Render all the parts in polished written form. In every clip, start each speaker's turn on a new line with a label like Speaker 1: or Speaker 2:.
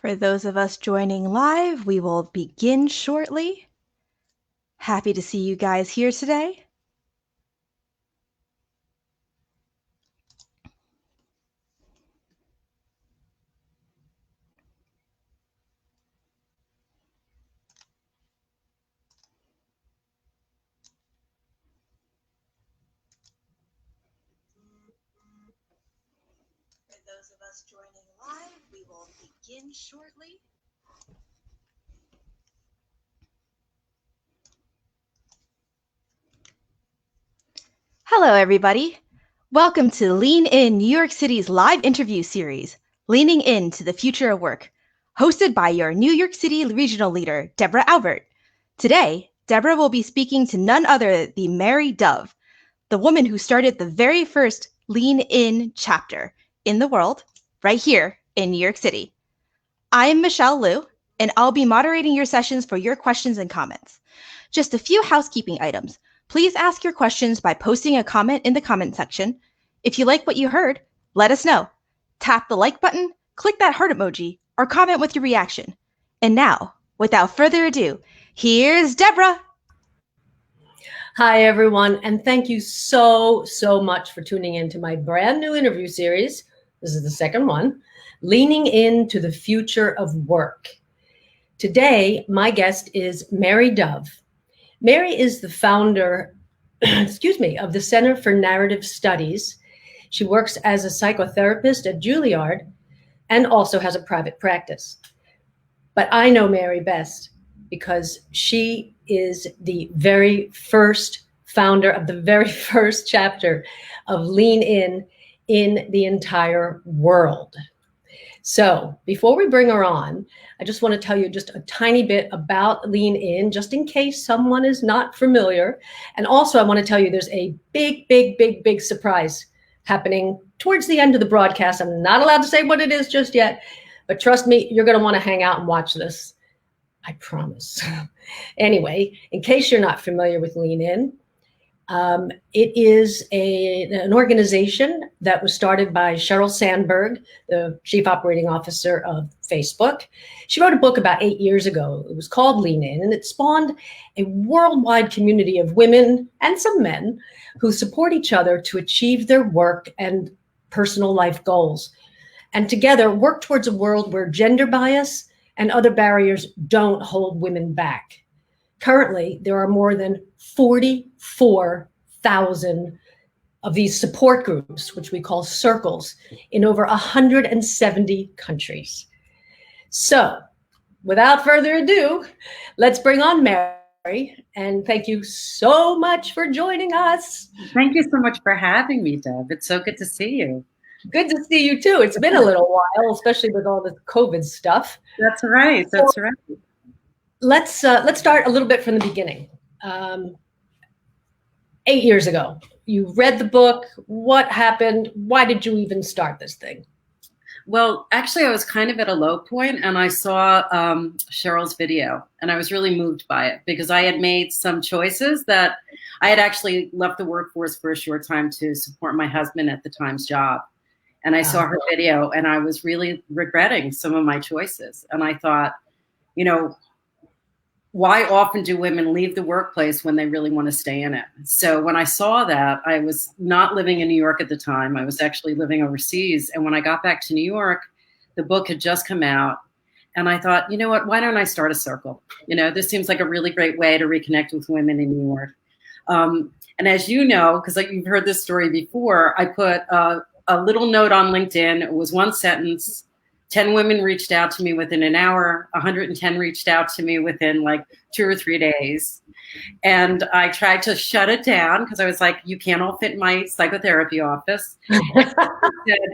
Speaker 1: For those of us joining live, we will begin shortly. Happy to see you guys here today. For those of us joining live, we will begin shortly. Hello, everybody. Welcome to Lean In New York City's live interview series, Leaning Into the Future of Work, hosted by your New York City regional leader, Deborah Albert. Today, Deborah will be speaking to none other than Mary Dove, the woman who started the very first Lean In chapter in the world, right here in New York City. I am Michelle Liu, and I'll be moderating your sessions for your questions and comments. Just a few housekeeping items. Please ask your questions by posting a comment in the comment section. If you like what you heard, let us know. Tap the like button, click that heart emoji, or comment with your reaction. And now, without further ado, here's Deborah.
Speaker 2: Hi, everyone, and thank you so much for tuning in to my brand new interview series. This is the second one, Leaning Into the Future of Work. Today, my guest is Mary Dove. Mary is the founder, of the Center for Narrative Studies. She works as a psychotherapist at Juilliard and also has a private practice. But I know Mary best because she is the very first founder of the very first chapter of Lean in the entire world. So before we bring her on, I just want to tell you just a tiny bit about Lean In, just in case someone is not familiar. And also I want to tell you there's a big surprise happening towards the end of the broadcast. I'm not allowed to say what it is just yet, but trust me, you're going to want to hang out and watch this. I promise. Anyway, in case you're not familiar with Lean In, it is an organization that was started by Sheryl Sandberg, the chief operating officer of Facebook. She wrote a book about 8 years ago. It was called Lean In, and it spawned a worldwide community of women and some men who support each other to achieve their work and personal life goals, and together work towards a world where gender bias and other barriers don't hold women back. Currently, there are more than 44,000 of these support groups, which we call circles, in over 170 countries. So, without further ado, let's bring on Mary. And thank you so much for joining us.
Speaker 3: Thank you so much for having me, Deb. It's so good to see you.
Speaker 2: Good to see you too. It's been a little while, especially with all the COVID stuff.
Speaker 3: That's right. That's right.
Speaker 2: Let's start a little bit from the beginning. 8 years ago, you read the book. What happened? Why did you even start this thing?
Speaker 3: Well, actually, I was kind of at a low point, and I saw Sheryl's video, and I was really moved by it because I had made some choices that I had actually left the workforce for a short time to support my husband at the time's job. And I saw her video, and I was really regretting some of my choices. And I thought, you know, why often do women leave the workplace when they really want to stay in it? So when I saw that, I was not living in New York at the time. I was actually living overseas. And when I got back to New York, the book had just come out. And I thought, you know what, why don't I start a circle? You know, this seems like a really great way to reconnect with women in New York. And as you know, because like you've heard this story before, I put a little note on LinkedIn. It was one sentence. 10 women reached out to me within an hour. 110 reached out to me within like 2 or 3 days. And I tried to shut it down because I was like, you can't all fit in my psychotherapy office. I said,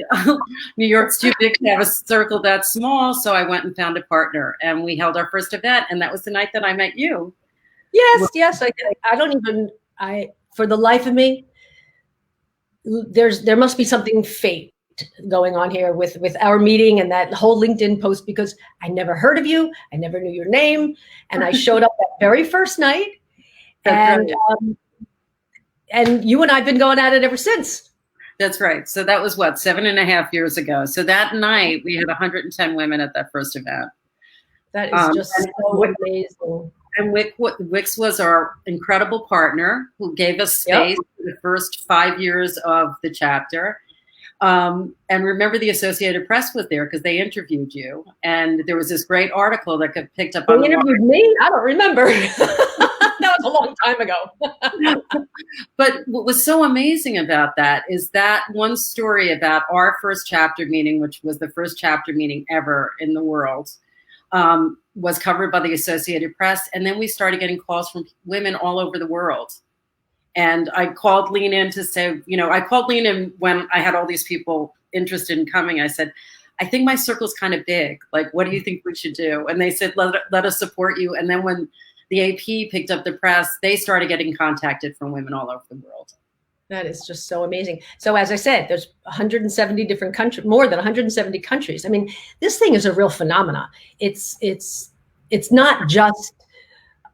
Speaker 3: New York's too big to have a circle that small. So I went and found a partner, and we held our first event. And that was the night that I met you.
Speaker 2: Yes. For the life of me, there must be something fate going on here with our meeting and that whole LinkedIn post, because I never heard of you. I never knew your name. And I showed up that very first night. And you and I've been going at it ever since.
Speaker 3: That's right. So that was what, 7.5 years ago. So that night we had 110 women at that first event.
Speaker 2: That is just so amazing.
Speaker 3: And Wix was our incredible partner who gave us space for the first 5 years of the chapter. And remember, the Associated Press was there because they interviewed you. And there was this great article that got picked up on
Speaker 2: They interviewed me? I don't remember. That was a long time ago.
Speaker 3: But what was so amazing about that is that one story about our first chapter meeting, which was the first chapter meeting ever in the world, was covered by the Associated Press. And then we started getting calls from women all over the world. And I called Lean In to say, I called Lean In when I had all these people interested in coming. I said, I think my circle's kind of big. Like, what do you think we should do? And they said, let us support you. And then when the AP picked up the press, they started getting contacted from women all over the world.
Speaker 2: That is just so amazing. So as I said, there's 170 different countries, more than 170 countries. I mean, this thing is a real phenomena. It's not just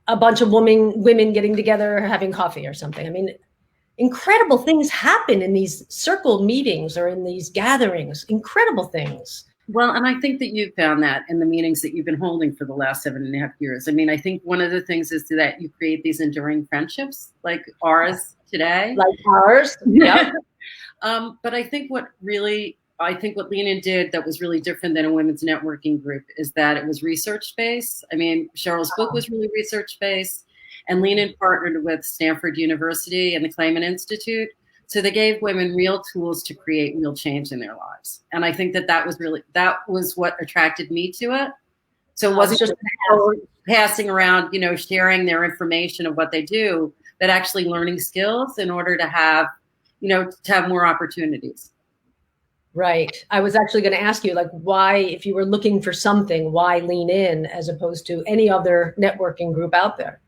Speaker 2: a bunch of women getting together, having coffee or something. I mean, incredible things happen in these circle meetings or in these gatherings, incredible things.
Speaker 3: Well, and I think that you found that in the meetings that you've been holding for the last 7.5 years. I mean, I think one of the things is that you create these enduring friendships like ours today.
Speaker 2: Like ours, yeah.
Speaker 3: But I think what Lean In did that was really different than a women's networking group is that it was research-based. I mean, Sheryl's book was really research-based, and Lean In partnered with Stanford University and the Clayman Institute. So they gave women real tools to create real change in their lives. And I think that was what attracted me to it. So it wasn't just passing around, sharing their information of what they do, but actually learning skills in order to have more opportunities.
Speaker 2: Right. I was actually going to ask you, like, why, if you were looking for something, why Lean In as opposed to any other networking group out there?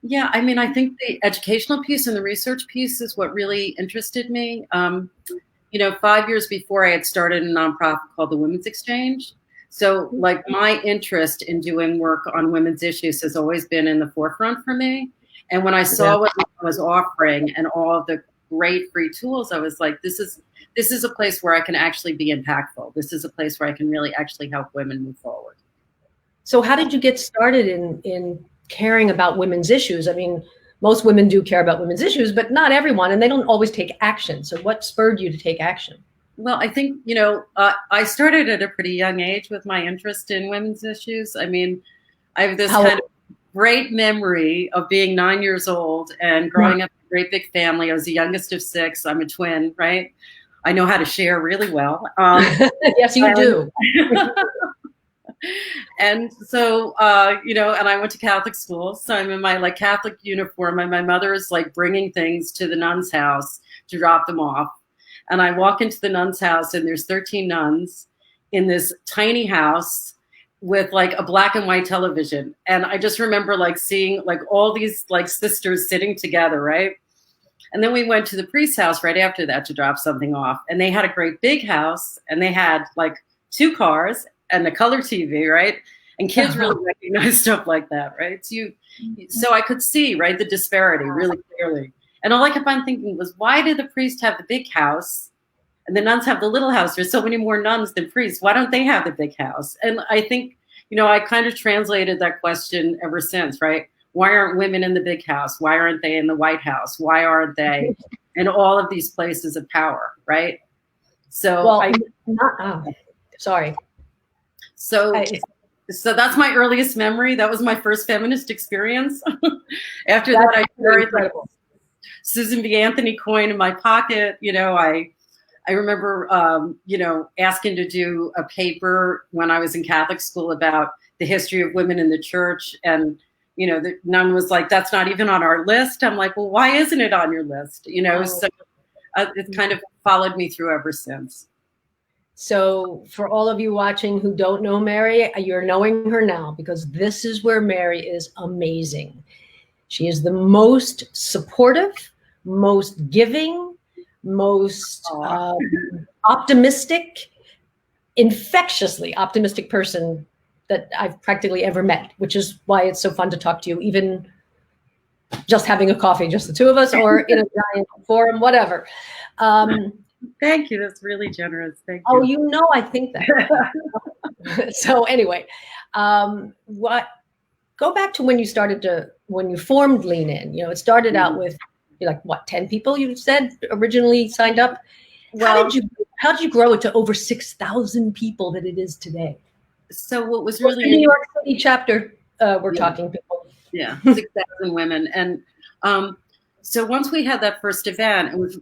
Speaker 3: Yeah, I mean, I think the educational piece and the research piece is what really interested me. 5 years before, I had started a nonprofit called the Women's Exchange. So, like, my interest in doing work on women's issues has always been in the forefront for me. And when I saw what I was offering and all of the great free tools, I was like, this is a place where I can actually be impactful. This is a place where I can really actually help women move forward.
Speaker 2: So how did you get started in caring about women's issues? I mean, most women do care about women's issues, but not everyone, and they don't always take action. So what spurred you to take action?
Speaker 3: Well, I think, I started at a pretty young age with my interest in women's issues. I mean, I have this kind of great memory of being 9 years old and growing up in a great big family. I was the youngest of 6. I'm a twin, right? I know how to share really well.
Speaker 2: Yes, you do.
Speaker 3: And so, and I went to Catholic school. So I'm in my Catholic uniform, and my mother is bringing things to the nun's house to drop them off. And I walk into the nun's house, and there's 13 nuns in this tiny house with a black and white television. And I just remember seeing all these sisters sitting together, right? And then we went to the priest's house right after that to drop something off. And they had a great big house, and they had 2 cars and a color TV, right? And kids really recognize stuff like that, right? So I could see, right, the disparity really clearly. And all I kept on thinking was, why did the priest have the big house and the nuns have the little house? There's so many more nuns than priests. Why don't they have the big house? And I think, I kind of translated that question ever since, right? Why aren't women in the big house? Why aren't they in the White House? Why aren't they in all of these places of power, right? So
Speaker 2: sorry.
Speaker 3: So that's my earliest memory. That was my first feminist experience. After that, I carried Susan B. Anthony coin in my pocket. I remember, asking to do a paper when I was in Catholic school about the history of women in the church. And, the nun was like, that's not even on our list. I'm like, well, why isn't it on your list? So it kind of followed me through ever since.
Speaker 2: So for all of you watching who don't know Mary, you're knowing her now, because this is where Mary is amazing. She is the most supportive, most giving, most optimistic, infectiously optimistic person that I've practically ever met, which is why it's so fun to talk to you, even just having a coffee, just the two of us, or in a giant forum, whatever.
Speaker 3: Thank you. That's really generous. Thank
Speaker 2: Oh,
Speaker 3: you.
Speaker 2: you know, I think that. So anyway, what? Go back to when you formed Lean In. You know, it started out with like what, 10 people you said originally signed up.
Speaker 3: Well,
Speaker 2: How did you grow it to over 6,000 people that it is today?
Speaker 3: so what was
Speaker 2: What's the
Speaker 3: really
Speaker 2: New York City chapter? We're
Speaker 3: yeah,
Speaker 2: talking people.
Speaker 3: yeah, 6,000 women. And so once we had that first event, it was,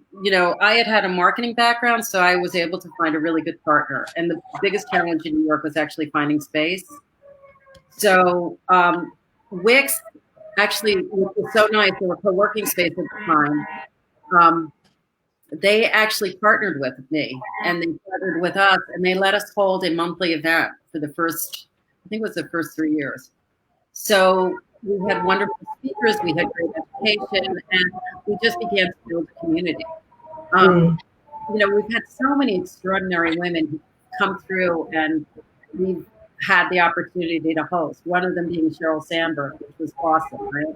Speaker 3: I had a marketing background, so I was able to find a really good partner. And the biggest challenge in New York was actually finding space. So Wix actually, which was so nice, they were co-working space at the time. They actually partnered with me, and they partnered with us, and they let us hold a monthly event for the first, I think it was the first 3 years. So we had wonderful speakers, we had great education, and we just began to build a community. We've had so many extraordinary women who come through, and we've had the opportunity to host. One of them being Sheryl Sandberg, which was awesome, right?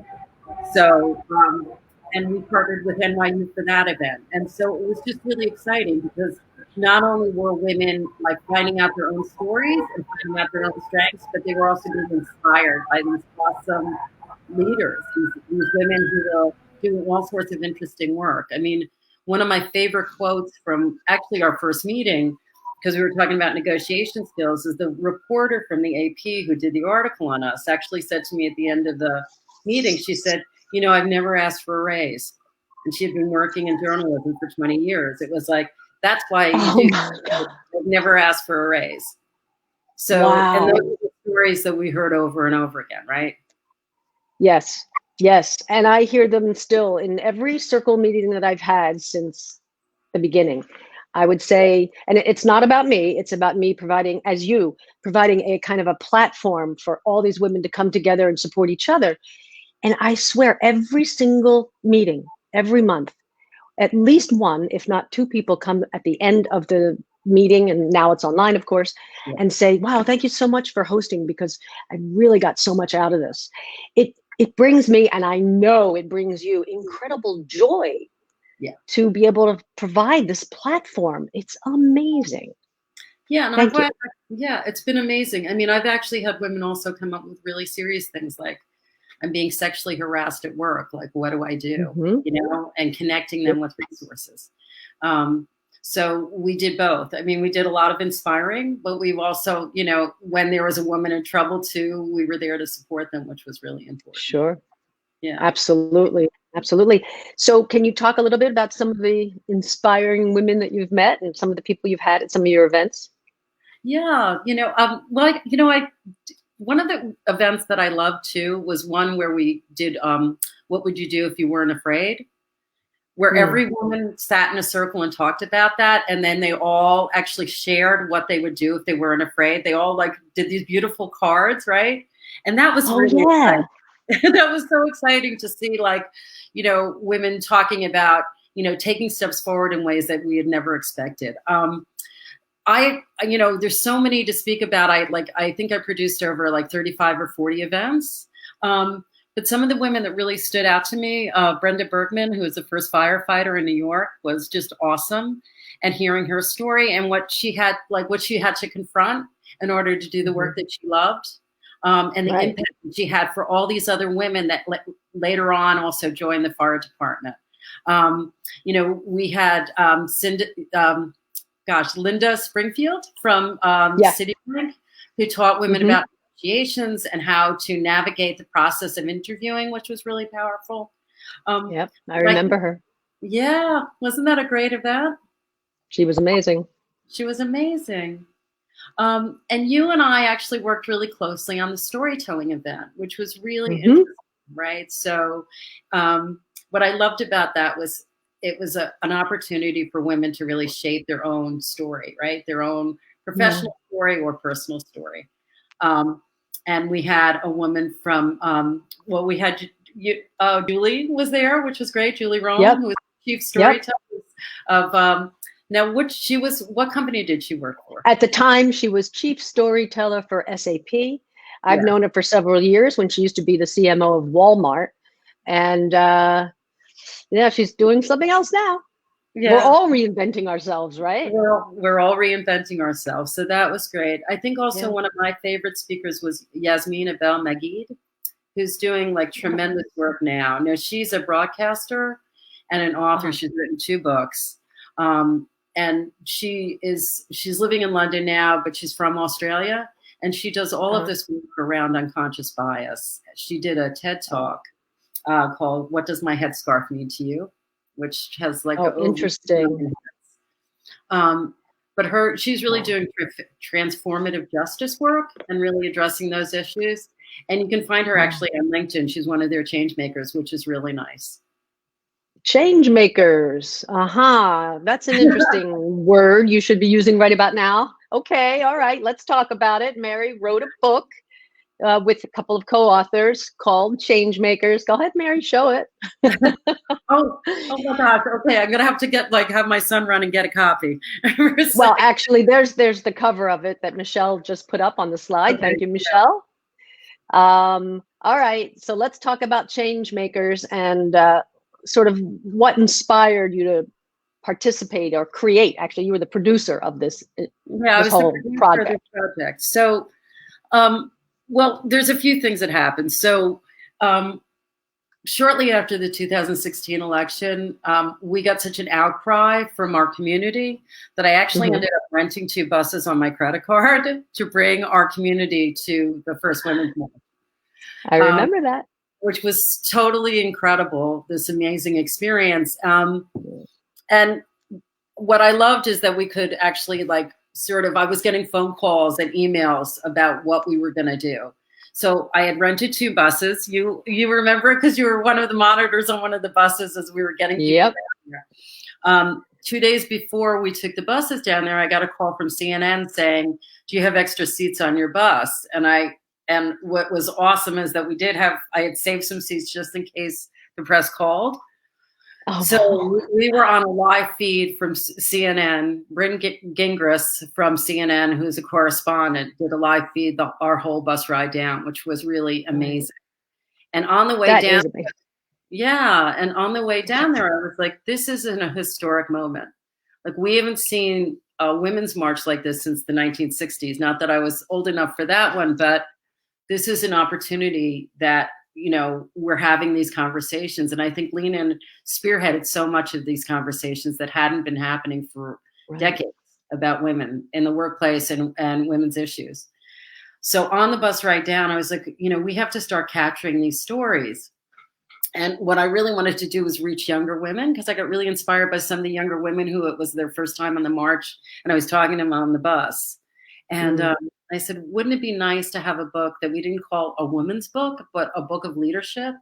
Speaker 3: So, and we partnered with NYU for that event. And so it was just really exciting because not only were women like finding out their own stories and finding out their own strengths, but they were also being inspired by these awesome leaders, these women who will do all sorts of interesting work. I mean, one of my favorite quotes from actually our first meeting, because we were talking about negotiation skills, is the reporter from the AP who did the article on us actually said to me at the end of the meeting, she said, I've never asked for a raise. And she had been working in journalism for 20 years. It was like, that's why I've never asked for a raise. So,
Speaker 2: wow.
Speaker 3: And those are the stories that we heard over and over again, right?
Speaker 2: Yes, yes. And I hear them still in every circle meeting that I've had since the beginning. I would say, and it's not about me, it's about me providing a kind of a platform for all these women to come together and support each other. And I swear every single meeting, every month, at least one, if not two people come at the end of the meeting, and now it's online, of course, and say, wow, thank you so much for hosting because I really got so much out of this. It brings me, and I know it brings you, incredible joy to be able to provide this platform. It's amazing.
Speaker 3: Yeah, and I'm glad. Yeah, it's been amazing. I mean, I've actually had women also come up with really serious things like, I'm being sexually harassed at work. Like, what do I do? And connecting them with resources. So we did both. I mean, we did a lot of inspiring, but we've also, when there was a woman in trouble too, we were there to support them, which was really important.
Speaker 2: Sure.
Speaker 3: Yeah,
Speaker 2: absolutely. Absolutely. So can you talk a little bit about some of the inspiring women that you've met and some of the people you've had at some of your events?
Speaker 3: Yeah. One of the events that I loved too was one where we did What Would You Do If You Weren't Afraid? Where every woman sat in a circle and talked about that. And then they all actually shared what they would do if they weren't afraid. They all did these beautiful cards, right? And that was really exciting. That was so exciting to see women talking about, taking steps forward in ways that we had never expected. There's so many to speak about. I think I produced over 35 or 40 events. But some of the women that really stood out to me, Brenda Bergman, who was the first firefighter in New York, was just awesome. And hearing her story and what she had to confront in order to do the work that she loved, and the impact that she had for all these other women that later on also joined the fire department. We had Linda Springfield from Citibank, who taught women about negotiations and how to navigate the process of interviewing, which was really powerful.
Speaker 2: I remember her.
Speaker 3: Yeah. Wasn't that a great event?
Speaker 2: She was amazing.
Speaker 3: She was amazing. And you and I actually worked really closely on the storytelling event, which was really interesting, right? So what I loved about that was it was an opportunity for women to really shape their own story, right? Their own professional story or personal story. And we had a woman from, we had Julie was there, which was great. Julie Rome, who was chief storyteller of, what company did she work for?
Speaker 2: At the time, she was chief storyteller for SAP. I've known her for several years when she used to be the CMO of Walmart. And she's doing something else now. We're
Speaker 3: Yeah.
Speaker 2: all reinventing ourselves, right?
Speaker 3: We're all reinventing ourselves. So that was great. I think also
Speaker 2: Yeah.
Speaker 3: one of my favorite speakers was Yasmin Abel Magid, who's doing like tremendous work now. Now she's a broadcaster and an author.
Speaker 2: Uh-huh.
Speaker 3: She's written 2 books. And she's living in London now, but she's from Australia. And she does all of
Speaker 2: Uh-huh.
Speaker 3: this work around unconscious bias. She did a TED Talk called "What Does My Headscarf Mean to You," which has like
Speaker 2: Oh,
Speaker 3: over 2
Speaker 2: interesting.
Speaker 3: million. But she's really doing transformative justice work and really addressing those issues. And you can find her actually on LinkedIn. She's one of their change makers, which is really nice.
Speaker 2: Change makers. That's an interesting word you should be using right about now. Okay, all right, let's talk about it. Mary wrote a book with a couple of co-authors called Change Makers. Go ahead, Mary, show it.
Speaker 3: Oh my gosh. Okay, I'm gonna have to have my son run and get a copy.
Speaker 2: Well, actually, there's the cover of it that Michelle just put up on the slide.
Speaker 3: Okay.
Speaker 2: Thank you, Michelle. All right, so let's talk about change makers and sort of what inspired you to participate or create. Actually, you were the producer of this.
Speaker 3: Yeah, I was
Speaker 2: whole
Speaker 3: the producer
Speaker 2: project.
Speaker 3: of the project. So, well, there's a few things that happened. So, shortly after the 2016 election, we got such an outcry from our community that I actually ended up renting 2 buses on my credit card to bring our community to the first Women's March.
Speaker 2: I remember that.
Speaker 3: Which was totally incredible, this amazing experience. And what I loved is that we could actually I was getting phone calls and emails about what we were going to do. So I had rented 2 buses. You remember, because you were one of the monitors on one of the buses as we were getting people down there. 2 days before we took the buses down there, I got a call from CNN saying, "Do you have extra seats on your bus?" And what was awesome is that I had saved some seats just in case the press called.
Speaker 2: Oh,
Speaker 3: So
Speaker 2: wow.
Speaker 3: we were on a live feed from CNN. Bryn Gingras from CNN, who's a correspondent, did a live feed our whole bus ride down, which was really amazing. And on the way down, and on the way down there, I was like, this is a historic moment. Like, we haven't seen a women's march like this since the 1960s. Not that I was old enough for that one, but this is an opportunity that, we're having these conversations. And I think Lean In spearheaded so much of these conversations that hadn't been happening for decades about women in the workplace and women's issues. So on the bus ride down, I was like, we have to start capturing these stories. And what I really wanted to do was reach younger women, because I got really inspired by some of the younger women who it was their first time on the march. And I was talking to them on the bus. And I said, wouldn't it be nice to have a book that we didn't call a woman's book, but a book of leadership,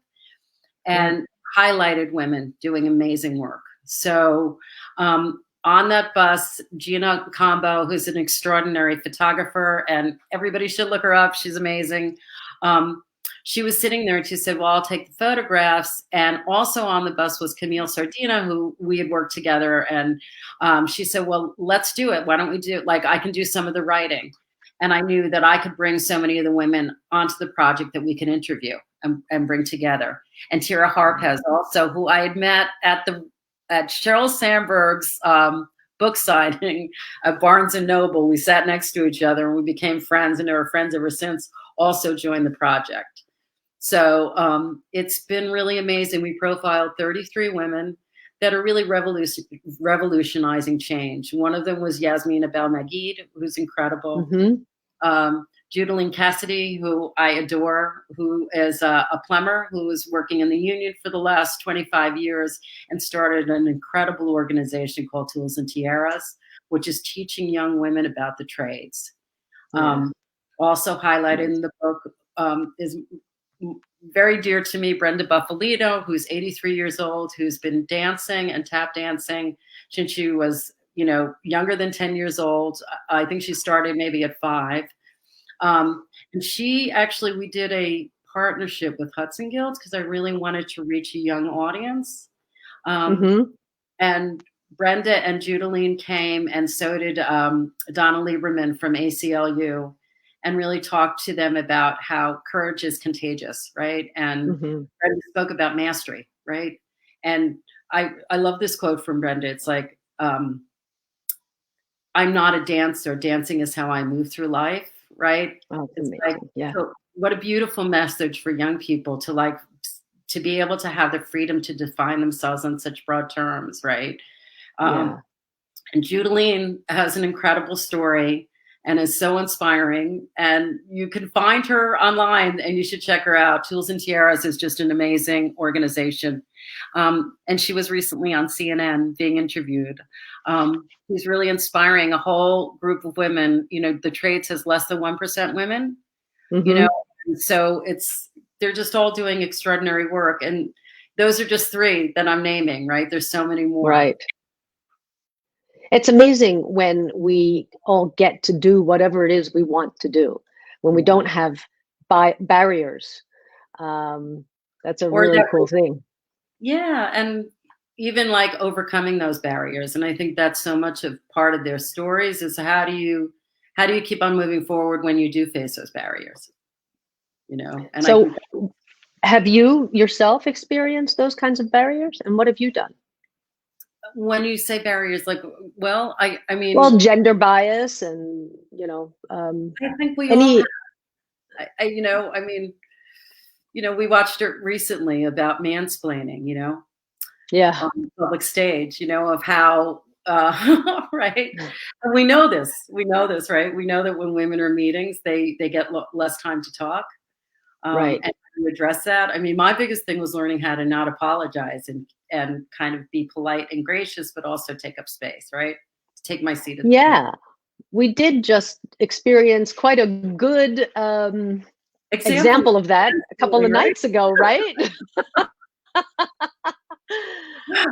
Speaker 3: and highlighted women doing amazing work. So on that bus, Gina Combo, who's an extraordinary photographer, and everybody should look her up. She's amazing. She was sitting there and she said, well, I'll take the photographs. And also on the bus was Camille Sardina, who we had worked together. And she said, well, let's do it. Why don't we do it? I can do some of the writing. And I knew that I could bring so many of the women onto the project that we can interview and bring together. And Tira Harpez also, who I had met at Sheryl Sandberg's book signing at Barnes and Noble. We sat next to each other and we became friends, and they were friends ever since, also joined the project. So it's been really amazing. We profiled 33 women that are really revolutionizing change. One of them was Yasmin Abel Magid, who's incredible. Judaline Cassidy, who I adore, who is a plumber who was working in the union for the last 25 years and started an incredible organization called Tools and Tiaras, which is teaching young women about the trades. Also highlighted in the book is very dear to me, Brenda Buffalino, who's 83 years old, who's been dancing and tap dancing since she was, younger than 10 years old. I think she started maybe at 5. And we did a partnership with Hudson Guilds because I really wanted to reach a young audience. And Brenda and Judaline came, and so did Donna Lieberman from ACLU, and really talked to them about how courage is contagious, right? And Brenda spoke about mastery, right? And I love this quote from Brenda. It's like, I'm not a dancer. Dancing is how I move through life, right?
Speaker 2: Oh, it's
Speaker 3: It's like,
Speaker 2: amazing. Yeah.
Speaker 3: so what a beautiful message for young people to be able to have the freedom to define themselves on such broad terms, right?
Speaker 2: Yeah.
Speaker 3: And Judaline has an incredible story and is so inspiring. And you can find her online and you should check her out. Tools and Tiaras is just an amazing organization. And she was recently on CNN being interviewed. She's really inspiring a whole group of women. You know, the trade says less than 1% women, you know, and so they're just all doing extraordinary work. And those are just three that I'm naming, right? There's so many more.
Speaker 2: Right. It's amazing when we all get to do whatever it is we want to do, when we don't have barriers. That's a really cool thing.
Speaker 3: Yeah. And even like overcoming those barriers. And I think that's so much of part of their stories is how do you keep on moving forward when you do face those barriers? You know, and
Speaker 2: so have you yourself experienced those kinds of barriers, and what have you done?
Speaker 3: When you say barriers, like, well, I mean,
Speaker 2: well, gender bias and, you know,
Speaker 3: I think we all, you know, I mean, you know, we watched it recently about mansplaining, you know, on the public stage, you know, of how, right. And we know this, right? We know that when women are meetings, they get less time to talk.
Speaker 2: Right.
Speaker 3: And to address that. I mean, my biggest thing was learning how to not apologize and kind of be polite and gracious, but also take up space, right? To take my seat at the table.
Speaker 2: We did just experience quite a good example of that a couple of nights ago, right?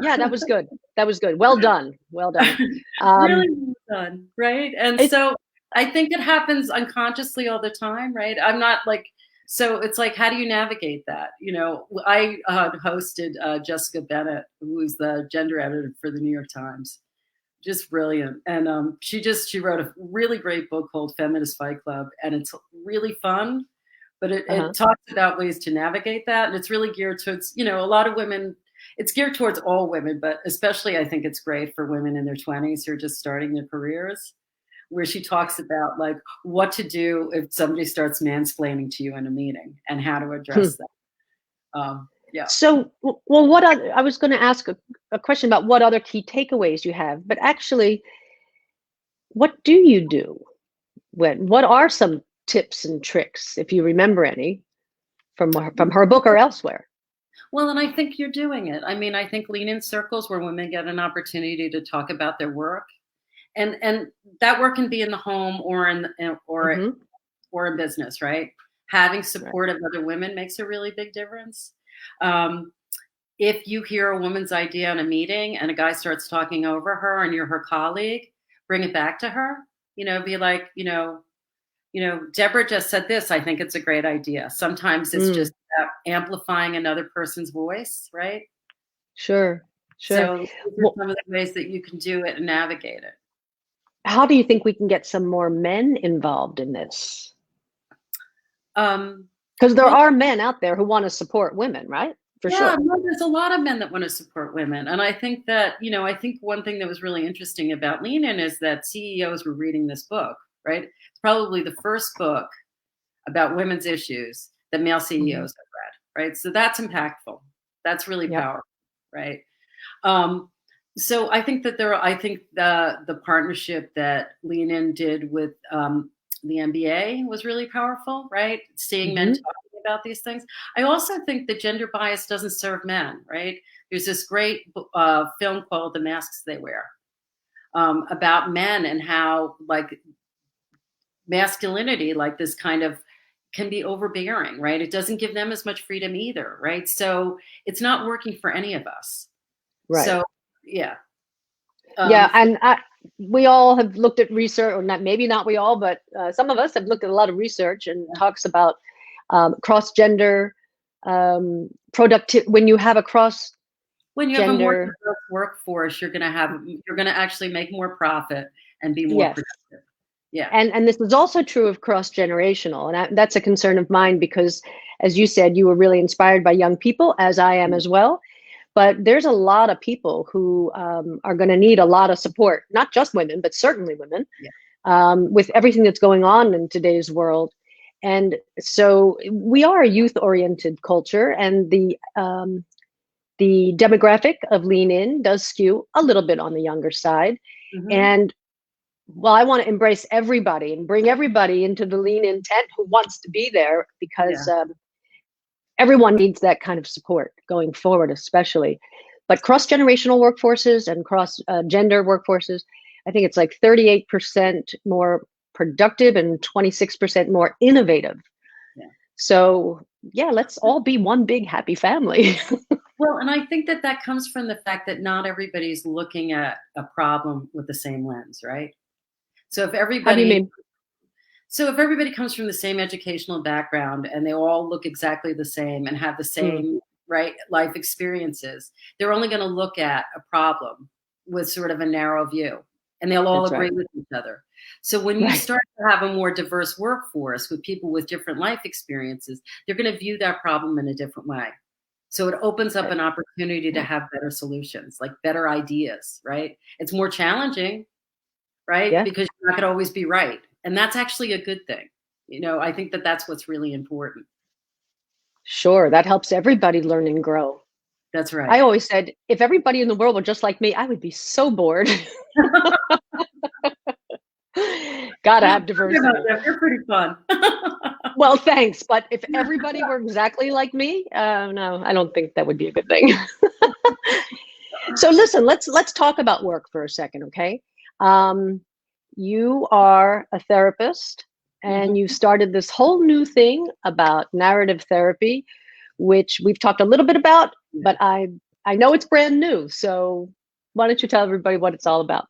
Speaker 2: Yeah, that was good. That was good. Well done. Well done.
Speaker 3: Really well done, right? And so I think it happens unconsciously all the time, right? I'm not like, so it's like, how do you navigate that? You know, I hosted Jessica Bennett, who's the gender editor for the New York Times. Just brilliant. And she wrote a really great book called Feminist Fight Club. And it's really fun, but it talks about ways to navigate that. And it's really geared towards, you know, a lot of women, it's geared towards all women, but especially I think it's great for women in their 20s who are just starting their careers, where she talks about like what to do if somebody starts mansplaining to you in a meeting and how to address that. Yeah.
Speaker 2: So, well, I was going to ask a question about what other key takeaways you have, but actually, what do you do? What are some tips and tricks, if you remember any, from her book or elsewhere?
Speaker 3: Well, and I think you're doing it. I mean, I think lean in circles where women get an opportunity to talk about their work. And that work can be in the home or in business, right? Having support of other women makes a really big difference. If you hear a woman's idea in a meeting and a guy starts talking over her and you're her colleague, bring it back to her. You know, be like, you know, Deborah just said this. I think it's a great idea. Sometimes it's just amplifying another person's voice, right?
Speaker 2: Sure.
Speaker 3: So these are some of the ways that you can do it and navigate it.
Speaker 2: How do you think we can get some more men involved in this? Because there are men out there who want to support women, right? For sure.
Speaker 3: No, there's a lot of men that want to support women. And I think that, you know, I think one thing that was really interesting about Lean In is that CEOs were reading this book, right? It's probably the first book about women's issues that male CEOs have read, right? So that's impactful. That's really powerful, right? So I think that the partnership that Lean In did with the NBA was really powerful, right? Seeing men talking about these things. I also think that gender bias doesn't serve men, right? There's this great film called The Masks They Wear about men and how like masculinity, like this kind of can be overbearing, right? It doesn't give them as much freedom either, right? So it's not working for any of us.
Speaker 2: Right.
Speaker 3: So, yeah.
Speaker 2: And we all have looked at research, or maybe not we all, but some of us have looked at a lot of research and talks about cross-gender productivity. When you have a
Speaker 3: when you have a more diverse workforce, you're going to actually make more profit and be more productive. Yeah.
Speaker 2: And this is also true of cross-generational. And that's a concern of mine because, as you said, you were really inspired by young people, as I am as well. But there's a lot of people who are going to need a lot of support, not just women, but certainly women, with everything that's going on in today's world. And so we are a youth-oriented culture, and the demographic of Lean In does skew a little bit on the younger side.
Speaker 3: Mm-hmm.
Speaker 2: And well, I want to embrace everybody and bring everybody into the Lean In tent who wants to be there, because everyone needs that kind of support going forward, especially. But cross-generational workforces and cross-gender workforces, I think it's like 38% more productive and 26% more innovative.
Speaker 3: Yeah.
Speaker 2: So yeah, let's all be one big happy family.
Speaker 3: Well, and I think that that comes from the fact that not everybody's looking at a problem with the same lens, right? So if everybody,
Speaker 2: How do you mean?
Speaker 3: So if everybody comes from the same educational background and they all look exactly the same and have the same right life experiences, they're only going to look at a problem with sort of a narrow view, and they'll all agree with each other. So when you start to have a more diverse workforce with people with different life experiences, they're going to view that problem in a different way. So it opens up an opportunity to have better solutions, like better ideas, right? It's more challenging, right?
Speaker 2: Yeah.
Speaker 3: Because you're not going to always be right. And that's actually a good thing. You know, I think that that's what's really important.
Speaker 2: Sure, that helps everybody learn and grow.
Speaker 3: That's right.
Speaker 2: I always said, if everybody in the world were just like me, I would be so bored. Gotta have diversity.
Speaker 3: You're pretty fun.
Speaker 2: Well, thanks. But if everybody were exactly like me, no, I don't think that would be a good thing. So listen, let's talk about work for a second, okay? You are a therapist, and you started this whole new thing about narrative therapy, which we've talked a little bit about, but I know it's brand new. So why don't you tell everybody what it's all about?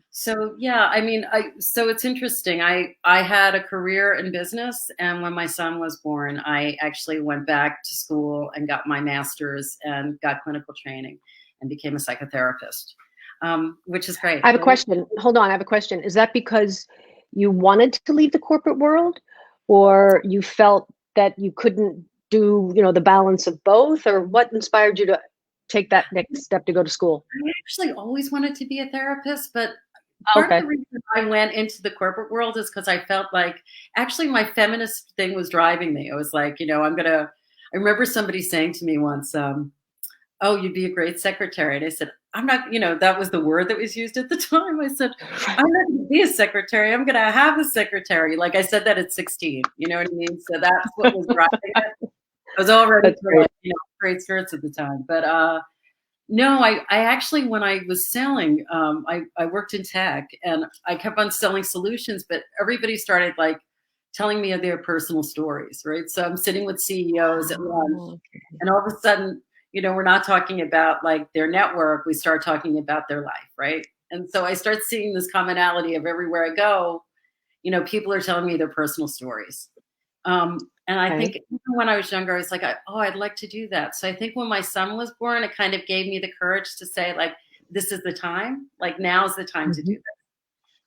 Speaker 3: So yeah, I mean, so it's interesting. I had a career in business, and when my son was born, I actually went back to school and got my master's and got clinical training and became a psychotherapist, which is great.
Speaker 2: I have a question. Hold on, I have a question. Is that because you wanted to leave the corporate world, or you felt that you couldn't do, the balance of both, or what inspired you to take that next step to go to school?
Speaker 3: I actually always wanted to be a therapist, but part of the reason I went into the corporate world is because I felt like actually my feminist thing was driving me. I was like, I remember somebody saying to me once, oh, you'd be a great secretary. And I said, I'm not, that was the word that was used at the time. I said, I'm not going to be a secretary. I'm going to have a secretary. Like I said that at 16, you know what I mean? So that's what was driving it. I was already great skirts at the time. But no, I actually, when I was selling, I worked in tech, and I kept on selling solutions, but everybody started like telling me of their personal stories, right? So I'm sitting with CEOs at lunch, and all of a sudden, we're not talking about like their network. We start talking about their life, right? And so I start seeing this commonality of everywhere I go, people are telling me their personal stories. And I think even when I was younger, I was like, I'd like to do that. So I think when my son was born, it kind of gave me the courage to say, like, this is the time, like now's the time to do this.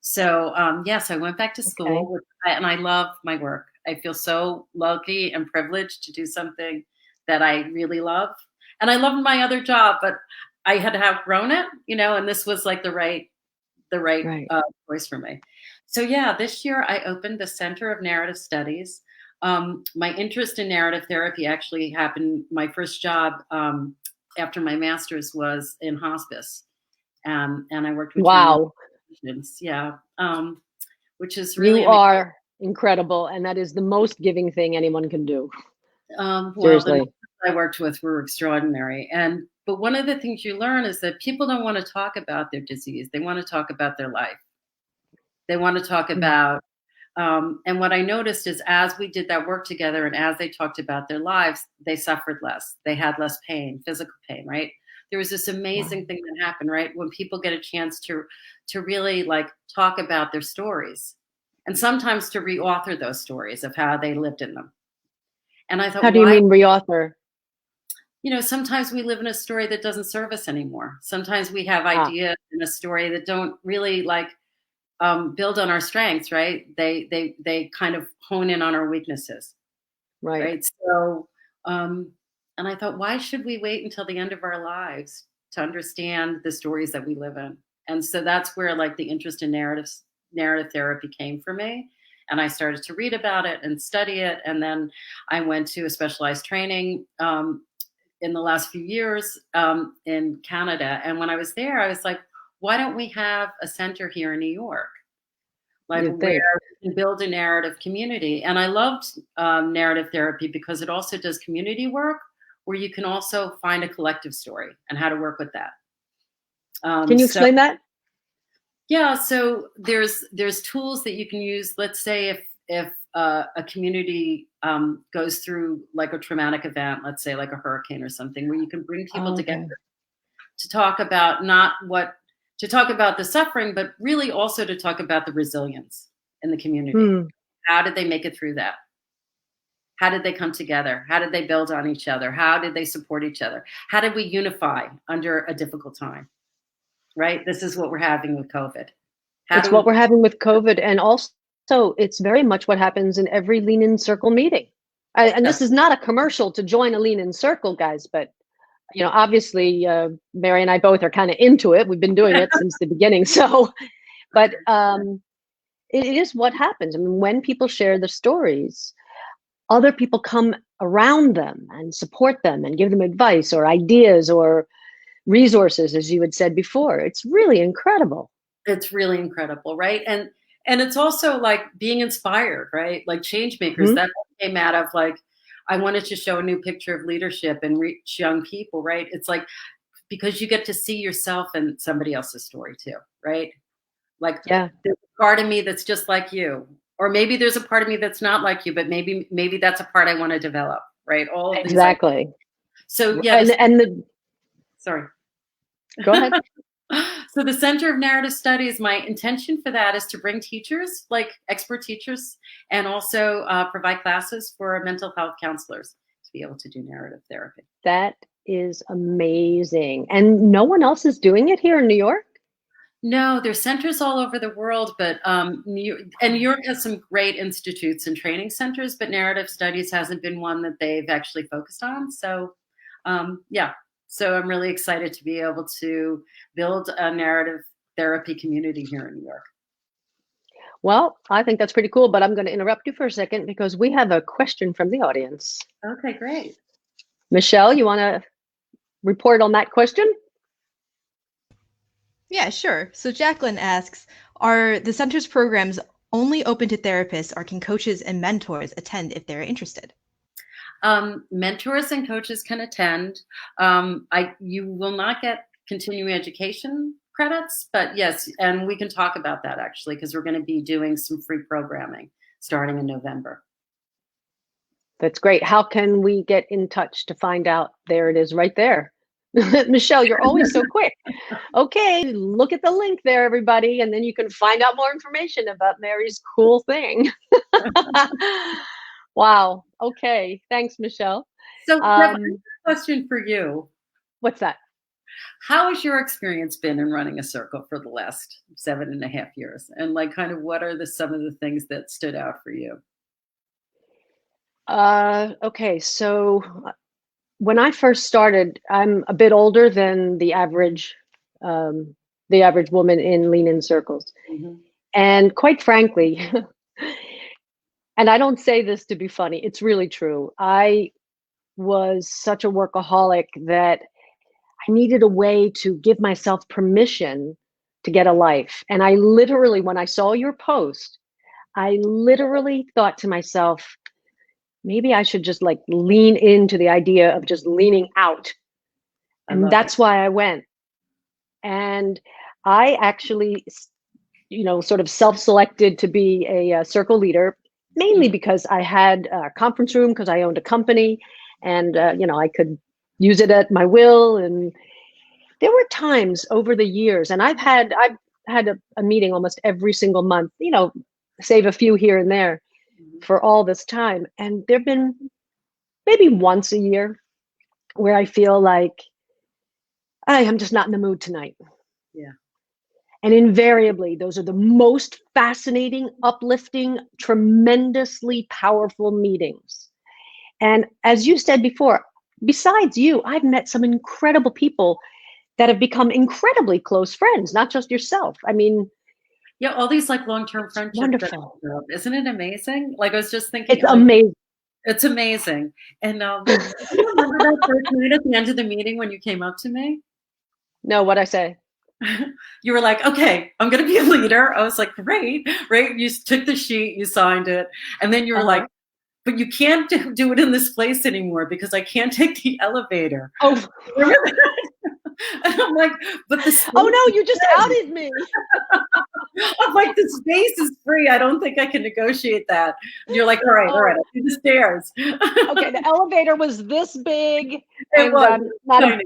Speaker 3: So yes, I went back to school, and I love my work. I feel so lucky and privileged to do something that I really love. And I loved my other job, but I had outgrown it, and this was like the right choice for me. So yeah, this year I opened the Center of Narrative Studies. My interest in narrative therapy actually happened. My first job after my master's was in hospice, and I worked with patients. Yeah, which is really
Speaker 2: you are incredible, and that is the most giving thing anyone can do. Seriously.
Speaker 3: The I worked with were extraordinary, but one of the things you learn is that people don't want to talk about their disease; they want to talk about their life. They want to talk about. And what I noticed is as we did that work together and as they talked about their lives, they suffered less. They had less pain, physical pain, right? There was this amazing thing that happened, right? When people get a chance to really like talk about their stories, and sometimes to reauthor those stories of how they lived in them. And I thought,
Speaker 2: how do you mean reauthor?
Speaker 3: Sometimes we live in a story that doesn't serve us anymore. Sometimes we have ideas in a story that don't really like build on our strengths, right? They kind of hone in on our weaknesses, right? So And I thought, why should we wait until the end of our lives to understand the stories that we live in? And so that's where like the interest in narrative therapy came for me. And I started to read about it and study it. And then I went to a specialized training in the last few years in Canada. And when I was there, I was like, why don't we have a center here in New York? Like where we can build a narrative community. And I loved narrative therapy because it also does community work where you can also find a collective story and how to work with that.
Speaker 2: Can you explain that?
Speaker 3: Yeah, so there's tools that you can use. Let's say if a community goes through like a traumatic event, let's say like a hurricane or something, where you can bring people together to talk about to talk about the suffering, but really also to talk about the resilience in the community. How did they make it through that? How did they come together? How did they build on each other? How did they support each other? How did we unify under a difficult time? Right? This is what we're having with COVID.
Speaker 2: It's what we're having with COVID. And also it's very much what happens in every Lean In Circle meeting. And this is not a commercial to join a Lean In Circle, guys, but you know, obviously, Mary and I both are kind of into it. We've been doing it since the beginning. So, but it is what happens. I mean, when people share their stories, other people come around them and support them and give them advice or ideas or resources, as you had said before. It's really incredible.
Speaker 3: It's really incredible, right? And it's also like being inspired, right? Like change makers. That came out of like, I wanted to show a new picture of leadership and reach young people, right? It's like, because you get to see yourself in somebody else's story too, right? Like there's a part of me that's just like you, or maybe there's a part of me that's not like you, but maybe that's a part I want to develop, right? All of
Speaker 2: exactly.
Speaker 3: So yeah. Sorry.
Speaker 2: Go ahead.
Speaker 3: So the Center of Narrative Studies, my intention for that is to bring teachers, like expert teachers, and also provide classes for mental health counselors to be able to do narrative therapy.
Speaker 2: That is amazing. And no one else is doing it here in New York?
Speaker 3: No, there's centers all over the world, but New York has some great institutes and training centers, but narrative studies hasn't been one that they've actually focused on. So yeah. So I'm really excited to be able to build a narrative therapy community here in New York.
Speaker 2: Well, I think that's pretty cool, but I'm going to interrupt you for a second because we have a question from the audience.
Speaker 3: Okay, great.
Speaker 2: Michelle, you want to report on that question?
Speaker 1: Yeah, sure. So Jacqueline asks, are the center's programs only open to therapists, or can coaches and mentors attend if they're interested?
Speaker 3: Mentors and coaches can attend. You will not get continuing education credits, but yes, and we can talk about that actually, because we're going to be doing some free programming starting in November.
Speaker 2: That's great. How can we get in touch to find out? There it is right there. Michelle, you're always so quick. Okay, look at the link there, everybody, and then you can find out more information about Mary's cool thing. Wow. Okay. Thanks, Michelle.
Speaker 3: So I have a question for you.
Speaker 2: What's that?
Speaker 3: How has your experience been in running a circle for the last 7.5 years? And like kind of what are some of the things that stood out for you?
Speaker 2: Okay. So when I first started, I'm a bit older than the average woman in Lean In circles. And quite frankly, and I don't say this to be funny, it's really true. I was such a workaholic that I needed a way to give myself permission to get a life. And I literally, when I saw your post, I literally thought to myself, maybe I should just like lean into the idea of just leaning out. And that's why I went. And I actually, sort of self-selected to be a circle leader, mainly because I had a conference room because I owned a company and, I could use it at my will. And there were times over the years, and I've had a meeting almost every single month, save a few here and there for all this time. And there've been maybe once a year where I feel like I'm just not in the mood tonight.
Speaker 3: Yeah.
Speaker 2: And invariably, those are the most fascinating, uplifting, tremendously powerful meetings. And as you said before,
Speaker 4: besides you, I've met some incredible people that have become incredibly close friends, not just yourself. I mean,
Speaker 3: Yeah, all these like long-term
Speaker 4: it's
Speaker 3: friendships that
Speaker 4: wonderful.
Speaker 3: isn't it amazing? Like I was just thinking,
Speaker 4: It's
Speaker 3: like
Speaker 4: amazing.
Speaker 3: it's amazing. And do you remember that first night at the end of the meeting when you came up to me?
Speaker 4: No, what I say?
Speaker 3: You were like, okay, I'm going to be a leader. I was like, great, right? You took the sheet, you signed it. And then you were like, but you can't do it in this place anymore because I can't take the elevator.
Speaker 4: Oh,
Speaker 3: and I'm like, but the space
Speaker 4: oh no,
Speaker 3: is
Speaker 4: you just
Speaker 3: free.
Speaker 4: outed me.
Speaker 3: I'm like, the space is free. I don't think I can negotiate that. And you're like, all right, I'll do the stairs.
Speaker 4: Okay, the elevator was this big,
Speaker 3: It
Speaker 4: and
Speaker 3: was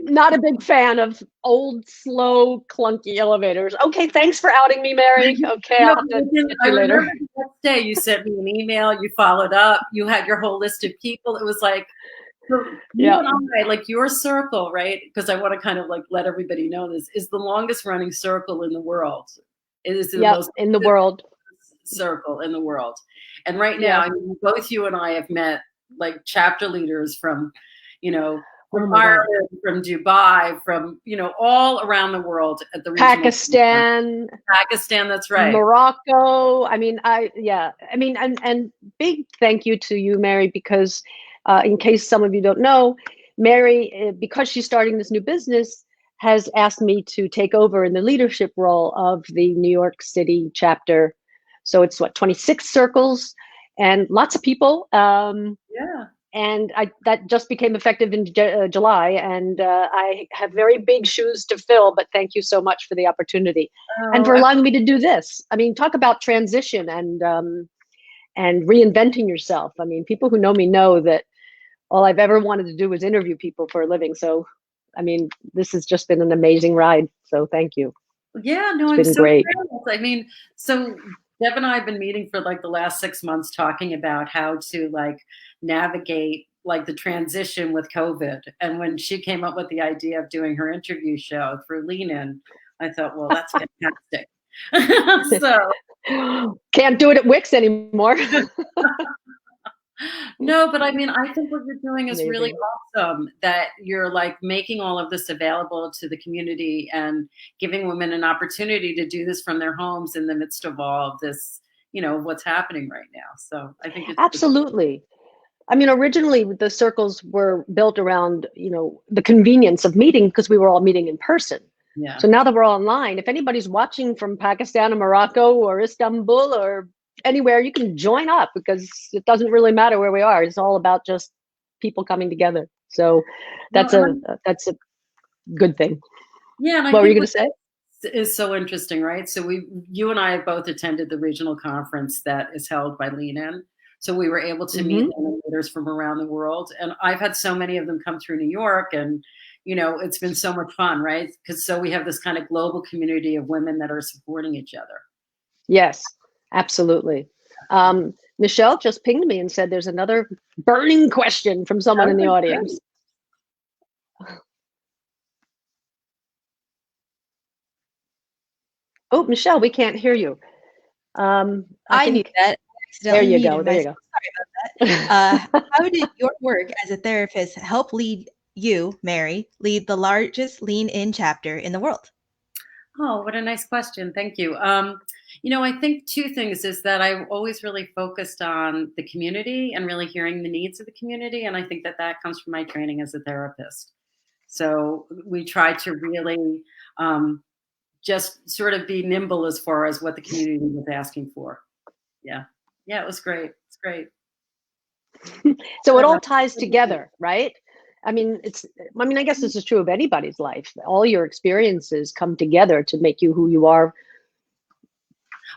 Speaker 4: not a big fan of old, slow, clunky elevators. Okay, thanks for outing me, Mary. Okay, I'll have to get
Speaker 3: I
Speaker 4: you later.
Speaker 3: remember the next day you sent me an email, you followed up, you had your whole list of people. It was like, so you and I, like your circle, right? Because I want to kind of like let everybody know this is the longest running circle in the world. It is the most
Speaker 4: in the world.
Speaker 3: Circle in the world. And right now, I mean, both you and I have met like chapter leaders from, you know, from Ireland, from Dubai, from, you know, all around the world at the
Speaker 4: Pakistan,
Speaker 3: that's right.
Speaker 4: Morocco. I mean, and big thank you to you, Mary, because in case some of you don't know, Mary, because she's starting this new business, has asked me to take over in the leadership role of the New York City chapter. So it's 26 circles and lots of people. And that just became effective in July. And I have very big shoes to fill, but thank you so much for the opportunity and for allowing me to do this. I mean, talk about transition and reinventing yourself. I mean, people who know me know that all I've ever wanted to do was interview people for a living. So, I mean, this has just been an amazing ride. So thank you.
Speaker 3: Yeah, no,
Speaker 4: it's been great.
Speaker 3: I mean, so Deb and I have been meeting for like the last 6 months talking about how to like navigate like the transition with COVID. And when she came up with the idea of doing her interview show through Lean In, I thought, well, that's fantastic.
Speaker 4: So can't do it at Wix anymore.
Speaker 3: No, but I mean, I think what you're doing is really awesome, that you're like making all of this available to the community and giving women an opportunity to do this from their homes in the midst of all of this, you know, what's happening right now. So I think it's
Speaker 4: absolutely. I mean, originally the circles were built around, you know, the convenience of meeting because we were all meeting in person.
Speaker 3: Yeah.
Speaker 4: So now that we're online, if anybody's watching from Pakistan or Morocco or Istanbul or anywhere, you can join up because it doesn't really matter where we are. It's all about just people coming together. So that's a good thing.
Speaker 3: Yeah. And
Speaker 4: what were you going to say?
Speaker 3: Is so interesting, right? So you and I have both attended the regional conference that is held by Lean In. So we were able to meet leaders from around the world. And I've had so many of them come through New York, and, you know, it's been so much fun, right? Because so we have this kind of global community of women that are supporting each other.
Speaker 4: Yes, absolutely. Michelle just pinged me and said there's another burning question from someone in the audience. Oh, Michelle, we can't hear you.
Speaker 1: I knew that.
Speaker 4: There you go.
Speaker 1: Sorry about that. How did your work as a therapist help lead you, Mary, lead the largest Lean In chapter in the world?
Speaker 3: Oh, what a nice question. Thank you. You know, I think two things is that I've always really focused on the community and really hearing the needs of the community. And I think that that comes from my training as a therapist. So we try to really just sort of be nimble as far as what the community was asking for. Yeah. Yeah, it was great. It's great.
Speaker 4: So it all ties together, right? I mean, I guess this is true of anybody's life. All your experiences come together to make you who you are.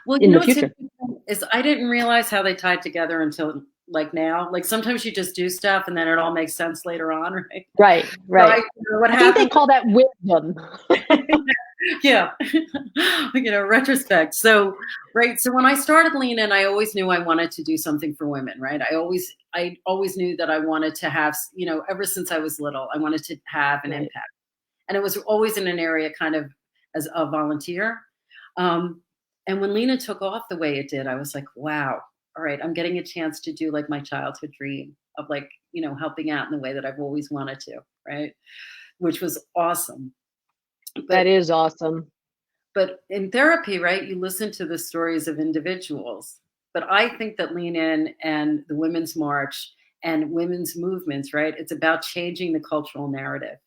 Speaker 3: Well, you know what's interesting is I didn't realize how they tied together until like now. Like sometimes you just do stuff and then it all makes sense later on, right?
Speaker 4: Right.
Speaker 3: So
Speaker 4: I think they call that wisdom.
Speaker 3: Yeah. You know, retrospect. So, right. So when I started Lean In, I always knew I wanted to do something for women, right? I always knew that I wanted to have, you know, ever since I was little, I wanted to have an impact. And it was always in an area kind of as a volunteer. And when Lean In took off the way it did, I was like, wow, all right, I'm getting a chance to do like my childhood dream of like, helping out in the way that I've always wanted to, right? Which was awesome.
Speaker 4: That
Speaker 3: But
Speaker 4: is awesome.
Speaker 3: But in therapy, right, you listen to the stories of individuals. But I think that Lean In and the Women's March and women's movements, right, it's about changing the cultural narrative.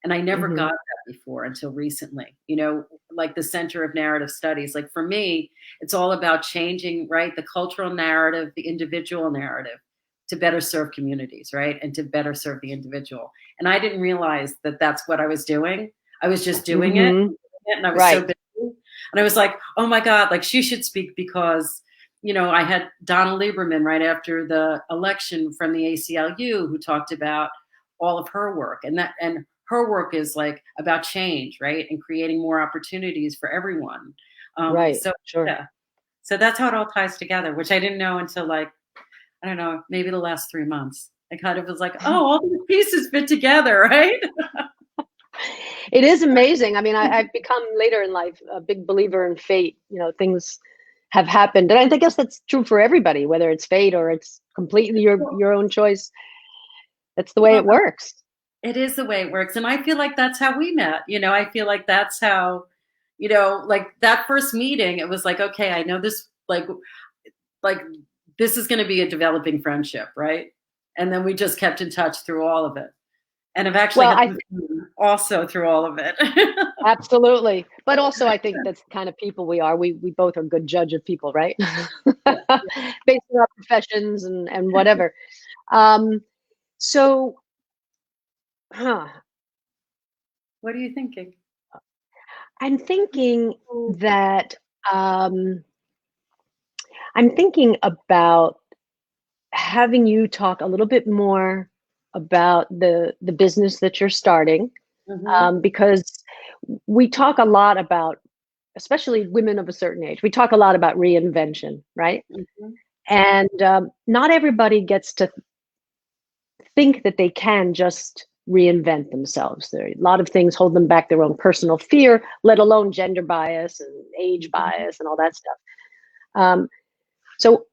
Speaker 3: And I never
Speaker 4: Mhm.
Speaker 3: got that before until recently, like the Center of Narrative Studies. Like for me, it's all about changing, right, the cultural narrative, the individual narrative to better serve communities, right, and to better serve the individual. And I didn't realize that that's what I was doing. I was just doing it,
Speaker 4: Mhm.
Speaker 3: and I was so
Speaker 4: Right.
Speaker 3: busy. And I was like, oh my God, like she should speak because, I had Donna Lieberman right after the election from the ACLU who talked about all of her work. And her work is like about change, right? And creating more opportunities for everyone.
Speaker 4: Right.
Speaker 3: So
Speaker 4: Sure.
Speaker 3: yeah. So that's how it all ties together, which I didn't know until like, I don't know, maybe the last 3 months. I kind of was like, oh, all these pieces fit together, right?
Speaker 4: It is amazing. I mean, I've become later in life a big believer in fate. Things have happened, and I guess that's true for everybody, whether it's fate or it's completely your own choice. That's the way
Speaker 3: Well,
Speaker 4: it works.
Speaker 3: it is the way it works. And I feel like that's how we met. I feel like that's how, like that first meeting, it was like, okay, I know this, like this is going to be a developing friendship, right? And then we just kept in touch through all of it. And I've actually
Speaker 4: Well,
Speaker 3: had also through all of it.
Speaker 4: absolutely, but also I think that's the kind of people we are. We both are good judge of people, right? Based on our professions and whatever. So, huh?
Speaker 3: What are you thinking?
Speaker 4: I'm thinking that I'm thinking about having you talk a little bit more about the business that you're starting,
Speaker 3: Mm-hmm.
Speaker 4: because we talk a lot about, especially women of a certain age, we talk a lot about reinvention, right?
Speaker 3: Mm-hmm.
Speaker 4: And not everybody gets to think that they can just reinvent themselves. There are a lot of things hold them back, their own personal fear, let alone gender bias and age bias and all that stuff. So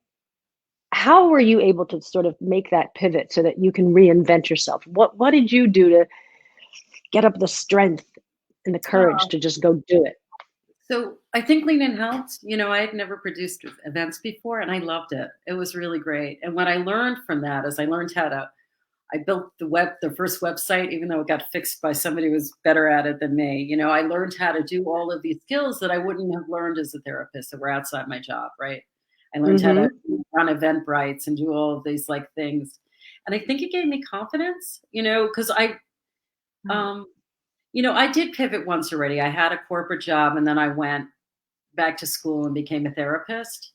Speaker 4: how were you able to sort of make that pivot so that you can reinvent yourself? What did you do to get up the strength and the courage to just go do it?
Speaker 3: So I think Lean In helped. I had never produced events before and I loved it. It was really great. And what I learned from that is I built the first website, even though it got fixed by somebody who was better at it than me. I learned how to do all of these skills that I wouldn't have learned as a therapist that were outside my job, right? I learned how to run Eventbrites and do all of these like things. And I think it gave me confidence, because I did pivot once already. I had a corporate job and then I went back to school and became a therapist.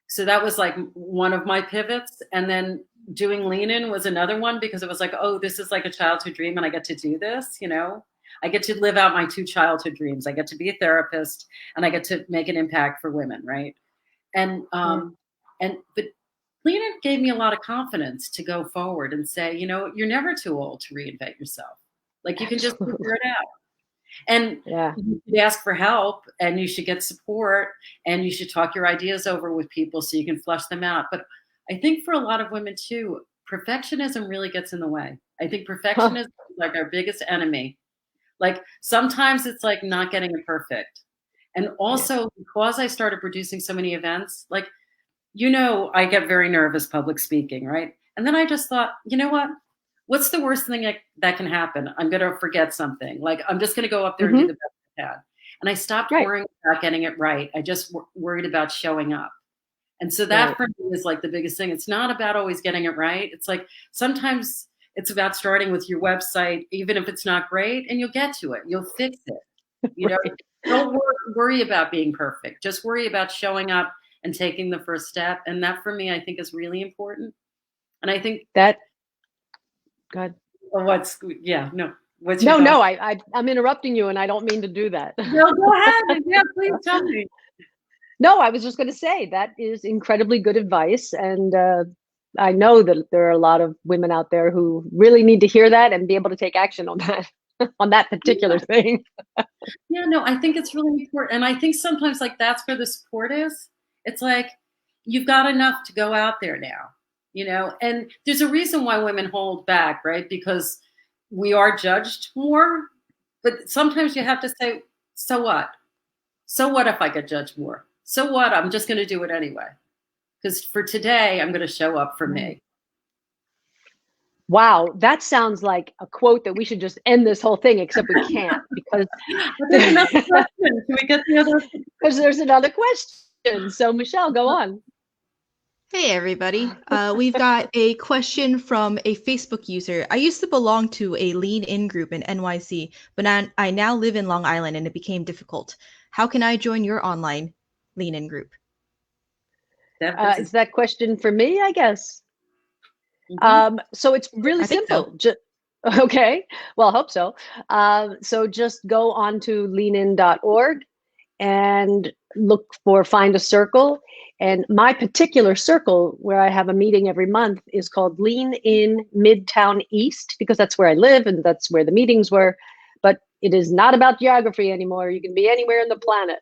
Speaker 3: So that was like one of my pivots. And then doing Lean In was another one because it was like, oh, this is like a childhood dream and I get to do this, I get to live out my two childhood dreams. I get to be a therapist and I get to make an impact for women, right? And but Lean In gave me a lot of confidence to go forward and say, you're never too old to reinvent yourself. Like you can just figure it out. And
Speaker 4: Yeah.
Speaker 3: you should ask for help and you should get support and you should talk your ideas over with people so you can flush them out. But I think for a lot of women too, perfectionism really gets in the way. I think perfectionism is like our biggest enemy. Like sometimes it's like not getting it perfect. And also because I started producing so many events, like, I get very nervous public speaking, right? And then I just thought, you know what? What's the worst thing that can happen? I'm going to forget something. Like, I'm just going to go up there and do the best I can. And I stopped worrying about getting it right. I just worried about showing up. And so that for me is like the biggest thing. It's not about always getting it right. It's like sometimes it's about starting with your website, even if it's not great, and you'll get to it. You'll fix it. Don't worry about being perfect. Just worry about showing up and taking the first step. And that for me, I think is really important. And I think
Speaker 4: that, God. I'm interrupting you and I don't mean to do that.
Speaker 3: No, go ahead. Yeah, please tell me.
Speaker 4: No, I was just going to say that is incredibly good advice. And I know that there are a lot of women out there who really need to hear that and be able to take action on that, on that particular thing.
Speaker 3: Yeah, no, I think it's really important. And I think sometimes like that's where the support is. It's like, you've got enough to go out there now, you know, and there's a reason why women hold back, right? Because we are judged more, but sometimes you have to say, so what? So what if I get judged more? So what? I'm just going to do it anyway. Because for today, I'm going to show up for me.
Speaker 4: Wow, that sounds like a quote that we should just end this whole thing, except we can't because
Speaker 3: There's another question. Can we get the other?
Speaker 4: because there's another question. So Michelle, go on.
Speaker 1: Hey everybody. We've got a question from a Facebook user. I used to belong to a lean in group in NYC, but I now live in Long Island and it became difficult. How can I join your online lean in group?
Speaker 4: Is that question for me, I guess? So it's really simple.
Speaker 1: So.
Speaker 4: Okay, well, I hope so. So just go on to leanin.org and look for Find a Circle. And my particular circle where I have a meeting every month is called Lean In Midtown East, because that's where I live and that's where the meetings were. But it is not about geography anymore. You can be anywhere on the planet.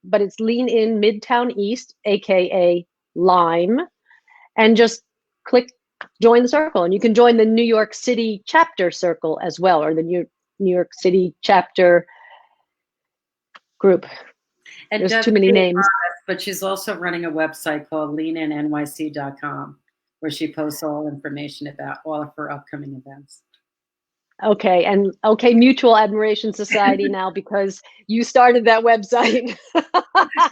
Speaker 4: But it's Lean In Midtown East, AKA Lime. And just click join the circle. And you can join the New York City chapter circle as well, or the New York City chapter group.
Speaker 3: And
Speaker 4: there's too many names.
Speaker 3: But she's also running a website called leaninnyc.com where she posts all information about all of her upcoming events.
Speaker 4: Okay, and okay, Mutual Admiration Society now, because you started that website.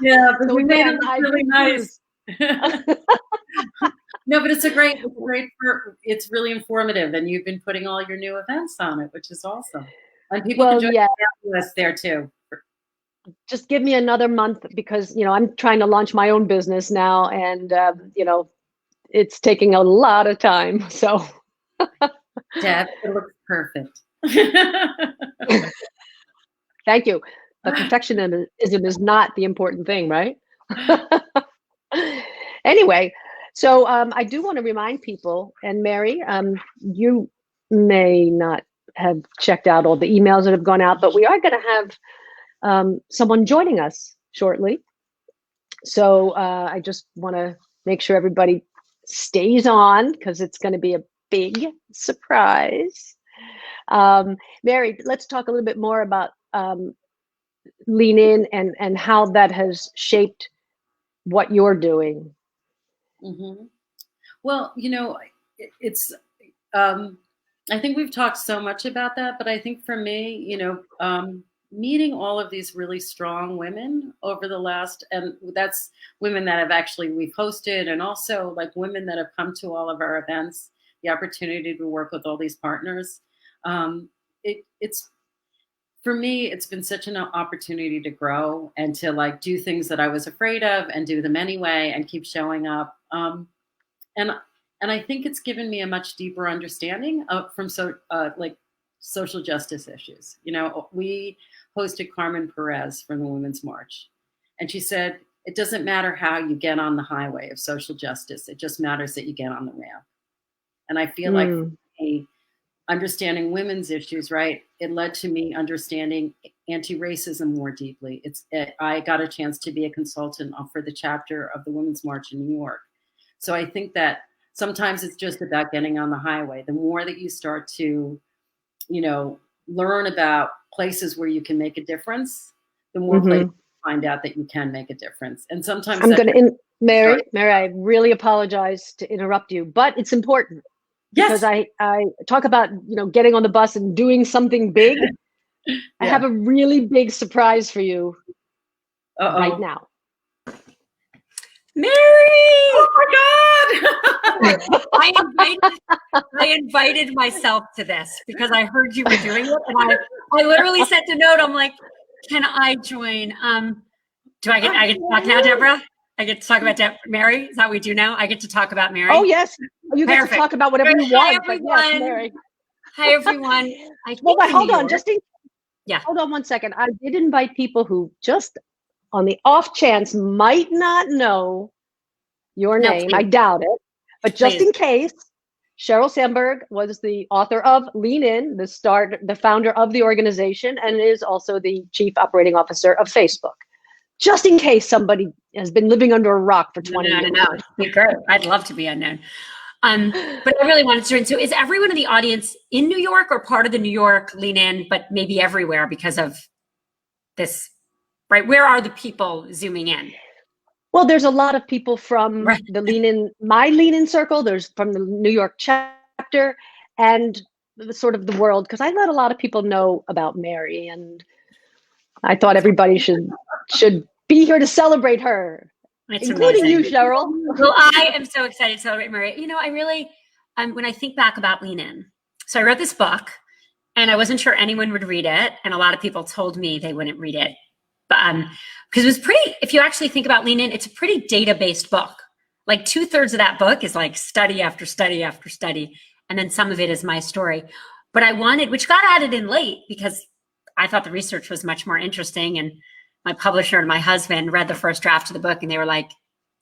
Speaker 3: Yeah, but so we made it really nice. No, but it's really informative, and you've been putting all your new events on it, which is awesome. And people can join us there too.
Speaker 4: Just give me another month because, you know, I'm trying to launch my own business now, and you know, it's taking a lot of time. So
Speaker 3: Deb, it looks perfect.
Speaker 4: Thank you. But perfectionism is not the important thing, right? Anyway, so I do want to remind people, and Mary, you may not have checked out all the emails that have gone out, but we are going to have someone joining us shortly. So I just want to make sure everybody stays on because it's going to be a big surprise. Mary, let's talk a little bit more about Lean In and how that has shaped what you're doing.
Speaker 3: Mm-hmm. Well, you know, it's, I think we've talked so much about that, but I think for me, you know, meeting all of these really strong women over the last, and that's women that have actually, we've hosted, and also like women that have come to all of our events, the opportunity to work with all these partners. It's, for me, it's been such an opportunity to grow and to like do things that I was afraid of and do them anyway and keep showing up. And I think it's given me a much deeper understanding of like social justice issues. You know, we hosted Carmen Perez from the Women's March, and she said, it doesn't matter how you get on the highway of social justice. It just matters that you get on the ramp. And I feel like for me, understanding women's issues, right, it led to me understanding anti-racism more deeply. I got a chance to be a consultant for the chapter of the Women's March in New York. So I think that sometimes it's just about getting on the highway. The more that you start to, you know, learn about places where you can make a difference, the more places you find out that you can make a difference. And sometimes
Speaker 4: I'm going to, Mary, I really apologize to interrupt you, but it's important. Because I talk about, you know, getting on the bus and doing something big. I have a really big surprise for you right now.
Speaker 5: Mary! Oh my God! I invited myself to this because I heard you were doing it, and I literally sent a note. I'm like, can I join? Do I get to talk now, Deborah? I get to talk about Mary? Is that what we do now? I get to talk about Mary?
Speaker 4: Oh, yes. You get to talk about whatever you want.
Speaker 5: Hi, everyone.
Speaker 4: Yes, Mary.
Speaker 5: Hi, everyone.
Speaker 4: Hold on. Hold on 1 second. I did invite people who just on the off chance might not know your name. Please. I doubt it. But just in case, Sheryl Sandberg was the author of Lean In, the founder of the organization, and is also the chief operating officer of Facebook. just in case somebody has been living under a rock for 20 years.
Speaker 5: No. Be great. I'd love to be unknown. But I really wanted to join. So is everyone in the audience in New York or part of the New York Lean In, but maybe everywhere because of this, right? Where are the people zooming in?
Speaker 4: Well, there's a lot of people from the my Lean In circle. There's from the New York chapter and sort of the world, because I let a lot of people know about Mary, and I thought everybody should be here to celebrate her, including you, Sheryl.
Speaker 5: Well, I am so excited to celebrate Mary. You know, I really, when I think back about Lean In, so I wrote this book, and I wasn't sure anyone would read it, and a lot of people told me they wouldn't read it, but because it was pretty. If you actually think about Lean In, it's a pretty data-based book. Like 2/3 of that book is like study after study after study, and then some of it is my story. But I wanted, which got added in late because I thought the research was much more interesting, and my publisher and my husband read the first draft of the book and they were like,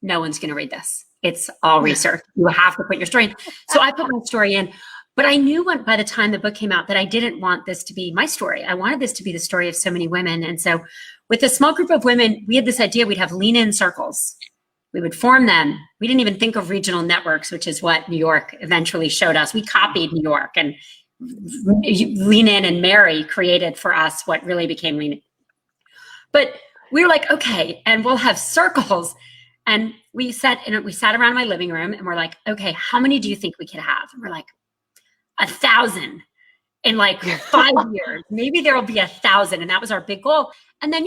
Speaker 5: no one's going to read this. It's all research. You have to put your story in. So I put my story in, but I knew by the time the book came out that I didn't want this to be my story. I wanted this to be the story of so many women. And so with a small group of women, we had this idea we'd have Lean In circles. We would form them. We didn't even think of regional networks, which is what New York eventually showed us. We copied New York, and Lean In and Mary created for us what really became Lean In. But we were like, okay, and we'll have circles. And we sat around my living room and we're like, okay, how many do you think we could have? And we're like, 1,000 in like 5 years. Maybe there'll be 1,000. And that was our big goal. And then,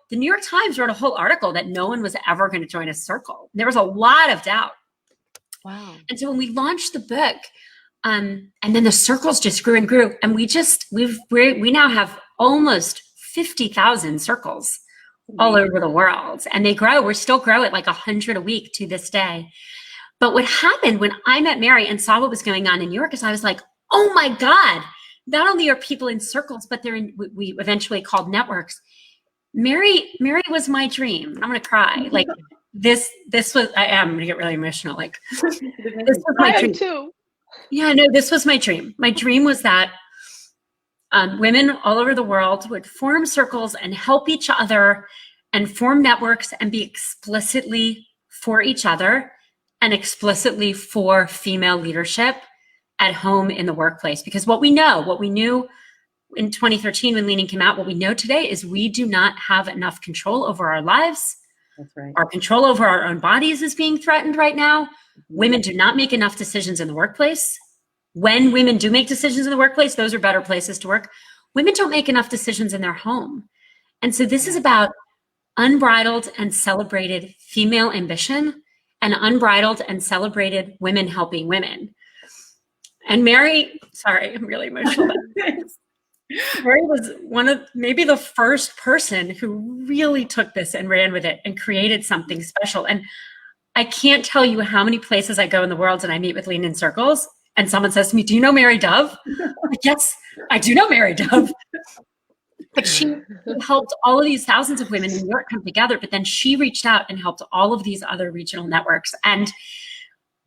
Speaker 5: the New York Times wrote a whole article that no one was ever going to join a circle. There was a lot of doubt.
Speaker 4: Wow.
Speaker 5: And so when we launched the book, and then the circles just grew and grew. And we now have almost 50,000 circles all over the world, and they grow. We still grow at like 100 a week to this day. But what happened when I met Mary and saw what was going on in New York is I was like, oh my God, not only are people in circles, but they're in, we eventually called networks. Mary was my dream. I'm going to cry. Like this was, I am going to get really emotional. Like this was my dream
Speaker 4: too.
Speaker 5: Yeah, no, this was my dream. My dream was that women all over the world would form circles and help each other and form networks and be explicitly for each other and explicitly for female leadership at home in the workplace. Because what we knew in 2013 when Lean In came out, what we know today is we do not have enough control over our lives.
Speaker 3: That's right.
Speaker 5: Our control over our own bodies is being threatened right now. Women do not make enough decisions in the workplace. When women do make decisions in the workplace, those are better places to work. Women don't make enough decisions in their home. And so this is about unbridled and celebrated female ambition and unbridled and celebrated women helping women. And Mary, sorry, I'm really emotional. Mary was maybe the first person who really took this and ran with it and created something special. And I can't tell you how many places I go in the world and I meet with Lean In circles and someone says to me, do you know Mary Dove? Like, yes, I do know Mary Dove. But she helped all of these thousands of women in New York come together, but then she reached out and helped all of these other regional networks. And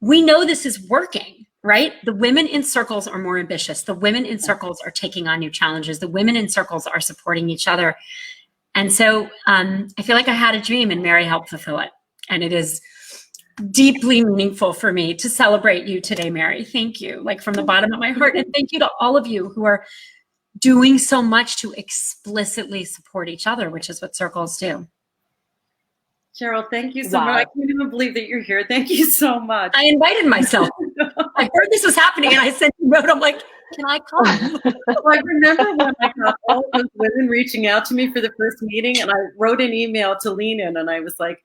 Speaker 5: we know this is working, right? The women in circles are more ambitious. The women in circles are taking on new challenges. The women in circles are supporting each other. And so I feel like I had a dream and Mary helped fulfill it. And it is deeply meaningful for me to celebrate you today, Mary. Thank you, like from the bottom of my heart. And thank you to all of you who are doing so much to explicitly support each other, which is what circles do.
Speaker 3: Sheryl, thank you so much. I can't even believe that you're here. Thank you so much.
Speaker 5: I invited myself. I heard this was happening and I sent you a note. I'm like, can I come?
Speaker 3: Well, I remember when I got all those women reaching out to me for the first meeting, and I wrote an email to Lean In, and I was like,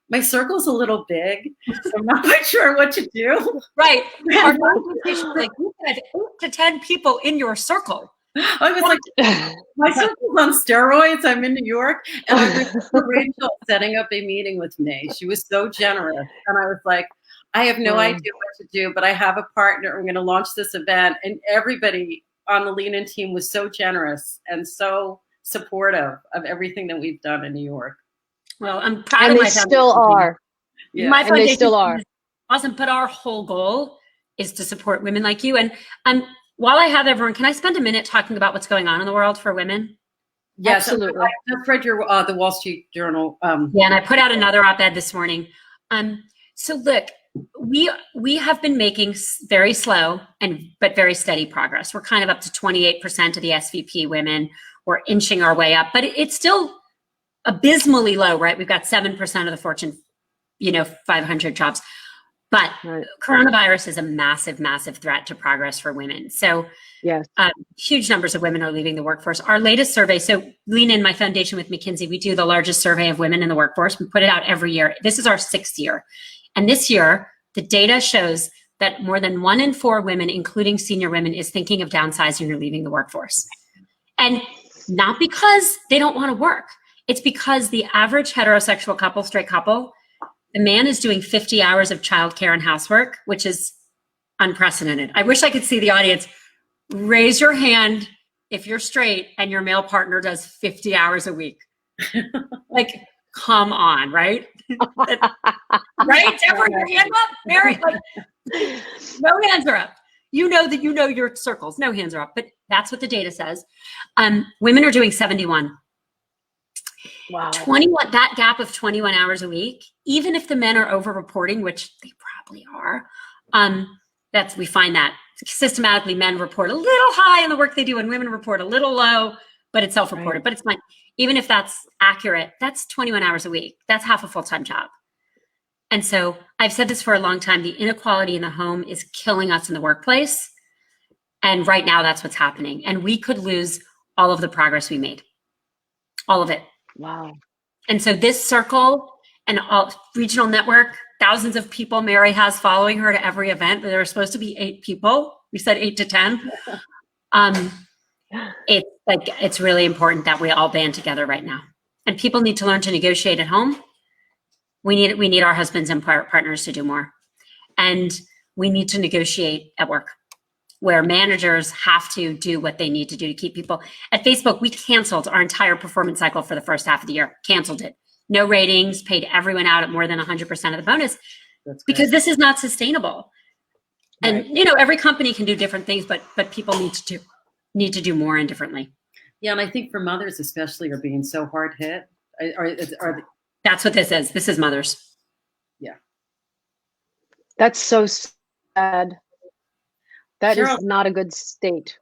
Speaker 3: my circle's a little big, so I'm not quite sure what to do.
Speaker 5: Right. Our conversation was like, you had 8 to 10 people in your circle.
Speaker 3: I was like, my circle's on steroids. I'm in New York. And I was Rachel setting up a meeting with me. She was so generous. And I was like, I have no idea what to do, but I have a partner. I'm going to launch this event. And everybody on the Lean In team was so generous and so supportive of everything that we've done in New York.
Speaker 5: Well, I'm proud of my foundation.
Speaker 4: Still are.
Speaker 3: Yeah.
Speaker 5: My foundation
Speaker 4: they still are.
Speaker 5: Awesome. But our whole goal is to support women like you. And while I have everyone, can I spend a minute talking about what's going on in the world for women?
Speaker 3: Yes,
Speaker 4: Absolutely.
Speaker 3: I just read your the Wall Street Journal.
Speaker 5: Yeah, and I put out another op-ed this morning. So look, we have been making very slow but very steady progress. We're kind of up to 28% of the SVP women. We're inching our way up, but it's still abysmally low, right? We've got 7% of the Fortune, 500 jobs. But coronavirus is a massive, massive threat to progress for women. So
Speaker 4: Yes.
Speaker 5: Huge numbers of women are leaving the workforce. Our latest survey, so Lean In, my foundation with McKinsey, we do the largest survey of women in the workforce. We put it out every year. This is our 6th year. And this year, the data shows that more than 1 in 4 women, including senior women, is thinking of downsizing or leaving the workforce. And not because they don't want to work. It's because the average heterosexual couple, straight couple, the man is doing 50 hours of childcare and housework, which is unprecedented. I wish I could see the audience. Raise your hand if you're straight and your male partner does 50 hours a week. Like, come on, right? Right? Deborah, your hand up? Mary, no hands are up. You know that you know your circles. No hands are up. But that's what the data says. Women are doing 71.
Speaker 4: Wow.
Speaker 5: 21, that gap of 21 hours a week, even if the men are over-reporting, which they probably are, we find that systematically men report a little high in the work they do and women report a little low, but it's self-reported. Right. But it's fine. Even if that's accurate, that's 21 hours a week. That's half a full-time job. And so I've said this for a long time, the inequality in the home is killing us in the workplace. And right now that's what's happening. And we could lose all of the progress we made. All of it.
Speaker 4: Wow.
Speaker 5: And so this circle and all regional network, thousands of people Mary has following her to every event. There are supposed to be 8 people. We said 8 to 10. It's really important that we all band together right now. And people need to learn to negotiate at home. We need our husbands and partners to do more. And we need to negotiate at work, where managers have to do what they need to do to keep people. At Facebook, we canceled our entire performance cycle for the first half of the year. Canceled it. No ratings, paid everyone out at more than 100% of the bonus, because this is not sustainable. Right. And every company can do different things, but people need to do more and differently.
Speaker 3: Yeah, and I think for mothers especially are being so hard hit.
Speaker 5: That's what this is. This is mothers.
Speaker 3: Yeah.
Speaker 4: That's so sad. That
Speaker 3: Sheryl,
Speaker 4: is not a good state.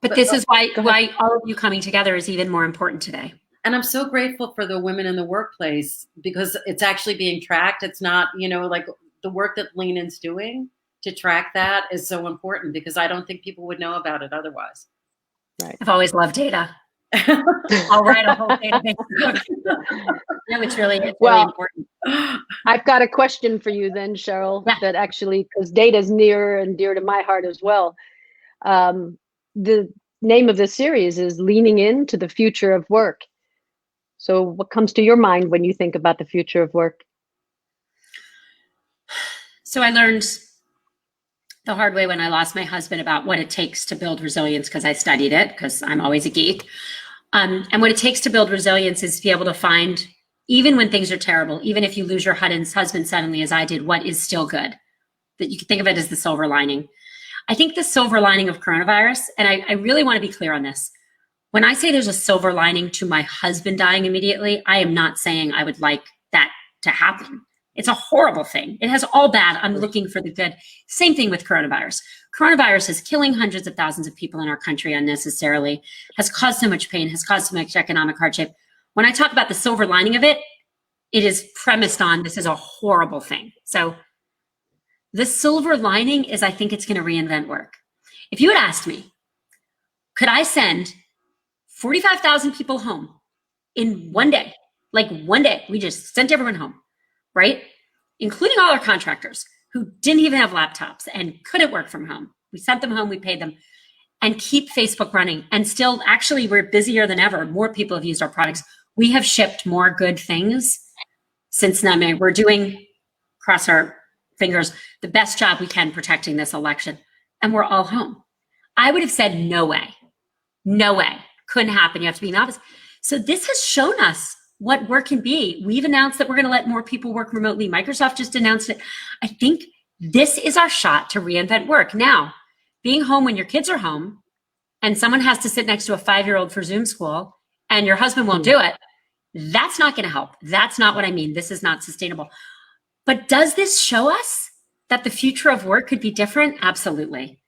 Speaker 5: But this is why all of you coming together is even more important today.
Speaker 3: And I'm so grateful for the women in the workplace, because it's actually being tracked. It's not, like the work that Lean In's doing to track that is so important, because I don't think people would know about it otherwise.
Speaker 4: Right.
Speaker 5: I've always loved data. I'll write a whole database. No, it's really important.
Speaker 4: I've got a question for you then, Sheryl, that actually, because data is near and dear to my heart as well. The name of the series is Leaning Into the Future of Work. So what comes to your mind when you think about the future of work?
Speaker 5: So I learned the hard way when I lost my husband about what it takes to build resilience, because I studied it, because I'm always a geek. And what it takes to build resilience is to be able to find, even when things are terrible, even if you lose your husband suddenly, as I did, what is still good. That you can think of it as the silver lining. I think the silver lining of coronavirus, and I really want to be clear on this. When I say there's a silver lining to my husband dying immediately, I am not saying I would like that to happen. It's a horrible thing. It has all bad. I'm looking for the good. Same thing with coronavirus. Coronavirus is killing hundreds of thousands of people in our country unnecessarily, has caused so much pain, has caused so much economic hardship. When I talk about the silver lining of it, it is premised on this is a horrible thing. So the silver lining is I think it's going to reinvent work. If you had asked me, could I send 45,000 people home in one day? Like one day, we just sent everyone home, right? Including all our contractors who didn't even have laptops and couldn't work from home. We sent them home, we paid them, and keep Facebook running. And still, actually, we're busier than ever. More people have used our products. We have shipped more good things since then. We're doing, cross our fingers, the best job we can protecting this election. And we're all home. I would have said, no way. No way. Couldn't happen. You have to be in the office. So this has shown us what work can be. We've announced that we're going to let more people work remotely. Microsoft just announced it. I think this is our shot to reinvent work. Now, being home when your kids are home and someone has to sit next to a 5-year-old for Zoom school and your husband won't do it, that's not going to help. That's not what I mean. This is not sustainable. But does this show us that the future of work could be different? Absolutely.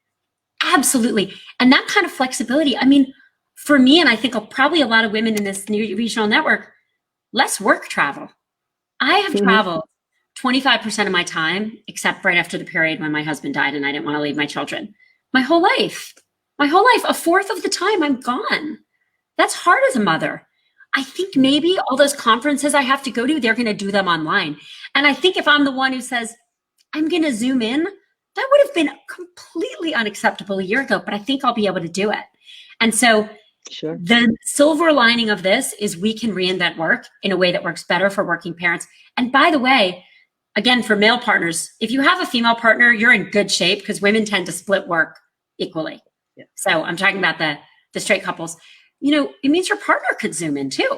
Speaker 5: Absolutely. And that kind of flexibility, I mean, for me, and I think probably a lot of women in this new regional network, less work travel. I have traveled 25% of my time, except right after the period when my husband died and I didn't want to leave my children. My whole life, a fourth of the time I'm gone. That's hard as a mother. I think maybe all those conferences I have to go to, they're going to do them online. And I think if I'm the one who says, I'm going to Zoom in, that would have been completely unacceptable a year ago, but I think I'll be able to do it. And so the silver lining of this is we can reinvent work in a way that works better for working parents. And by the way, again, for male partners, if you have a female partner, you're in good shape because women tend to split work equally. Yeah. So I'm talking about the straight couples. You know, it means your partner could Zoom in too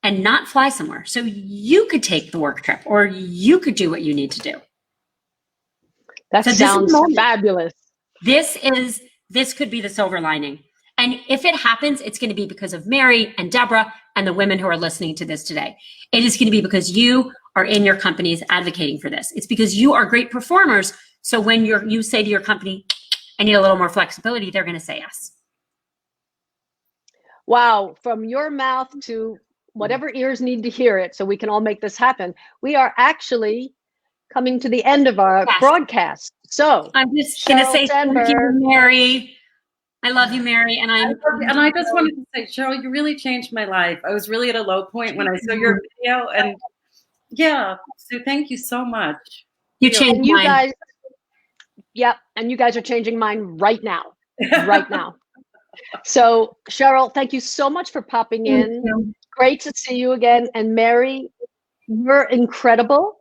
Speaker 5: and not fly somewhere. So you could take the work trip or you could do what you need to do.
Speaker 4: That sounds fabulous.
Speaker 5: This could be the silver lining. And if it happens, it's going to be because of Mary and Deborah and the women who are listening to this today. It is going to be because you are in your companies advocating for this. It's because you are great performers. So when you say to your company, I need a little more flexibility, they're going to say yes.
Speaker 4: Wow. From your mouth to whatever ears need to hear it so we can all make this happen. We are actually coming to the end of our broadcast. So
Speaker 5: I'm just going to say
Speaker 4: Sandberg,
Speaker 5: thank you, Mary. I love you, Mary. And
Speaker 3: I just wanted to say, Sheryl, you really changed my life. I was really at a low point when I saw your video, and yeah, so thank you so much.
Speaker 5: You changed mine.
Speaker 4: Guys, and you guys are changing mine right now, right now. So Sheryl, thank you so much for popping in. Great to see you again. And Mary, you're incredible.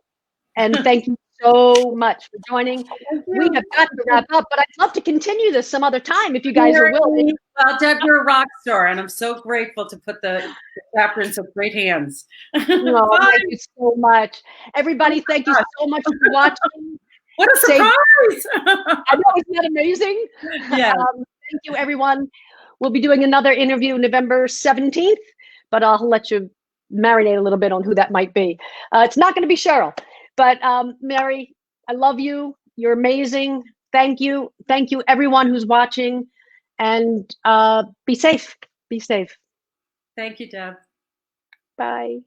Speaker 4: And thank you so much for joining. We have got to wrap up, but I'd love to continue this some other time if you guys are willing.
Speaker 3: Well, Deb, you're a rock star, and I'm so grateful to put the chapter in some great hands.
Speaker 4: Thank you so much. Everybody, thank you so much for watching.
Speaker 3: What a surprise!
Speaker 4: I know, isn't that amazing?
Speaker 3: Yeah.
Speaker 4: Thank you, everyone. We'll be doing another interview November 17th, but I'll let you marinate a little bit on who that might be. It's not going to be Sheryl. But Mary, I love you. You're amazing. Thank you. Thank you, everyone who's watching. And be safe. Be safe.
Speaker 3: Thank you, Deb.
Speaker 4: Bye.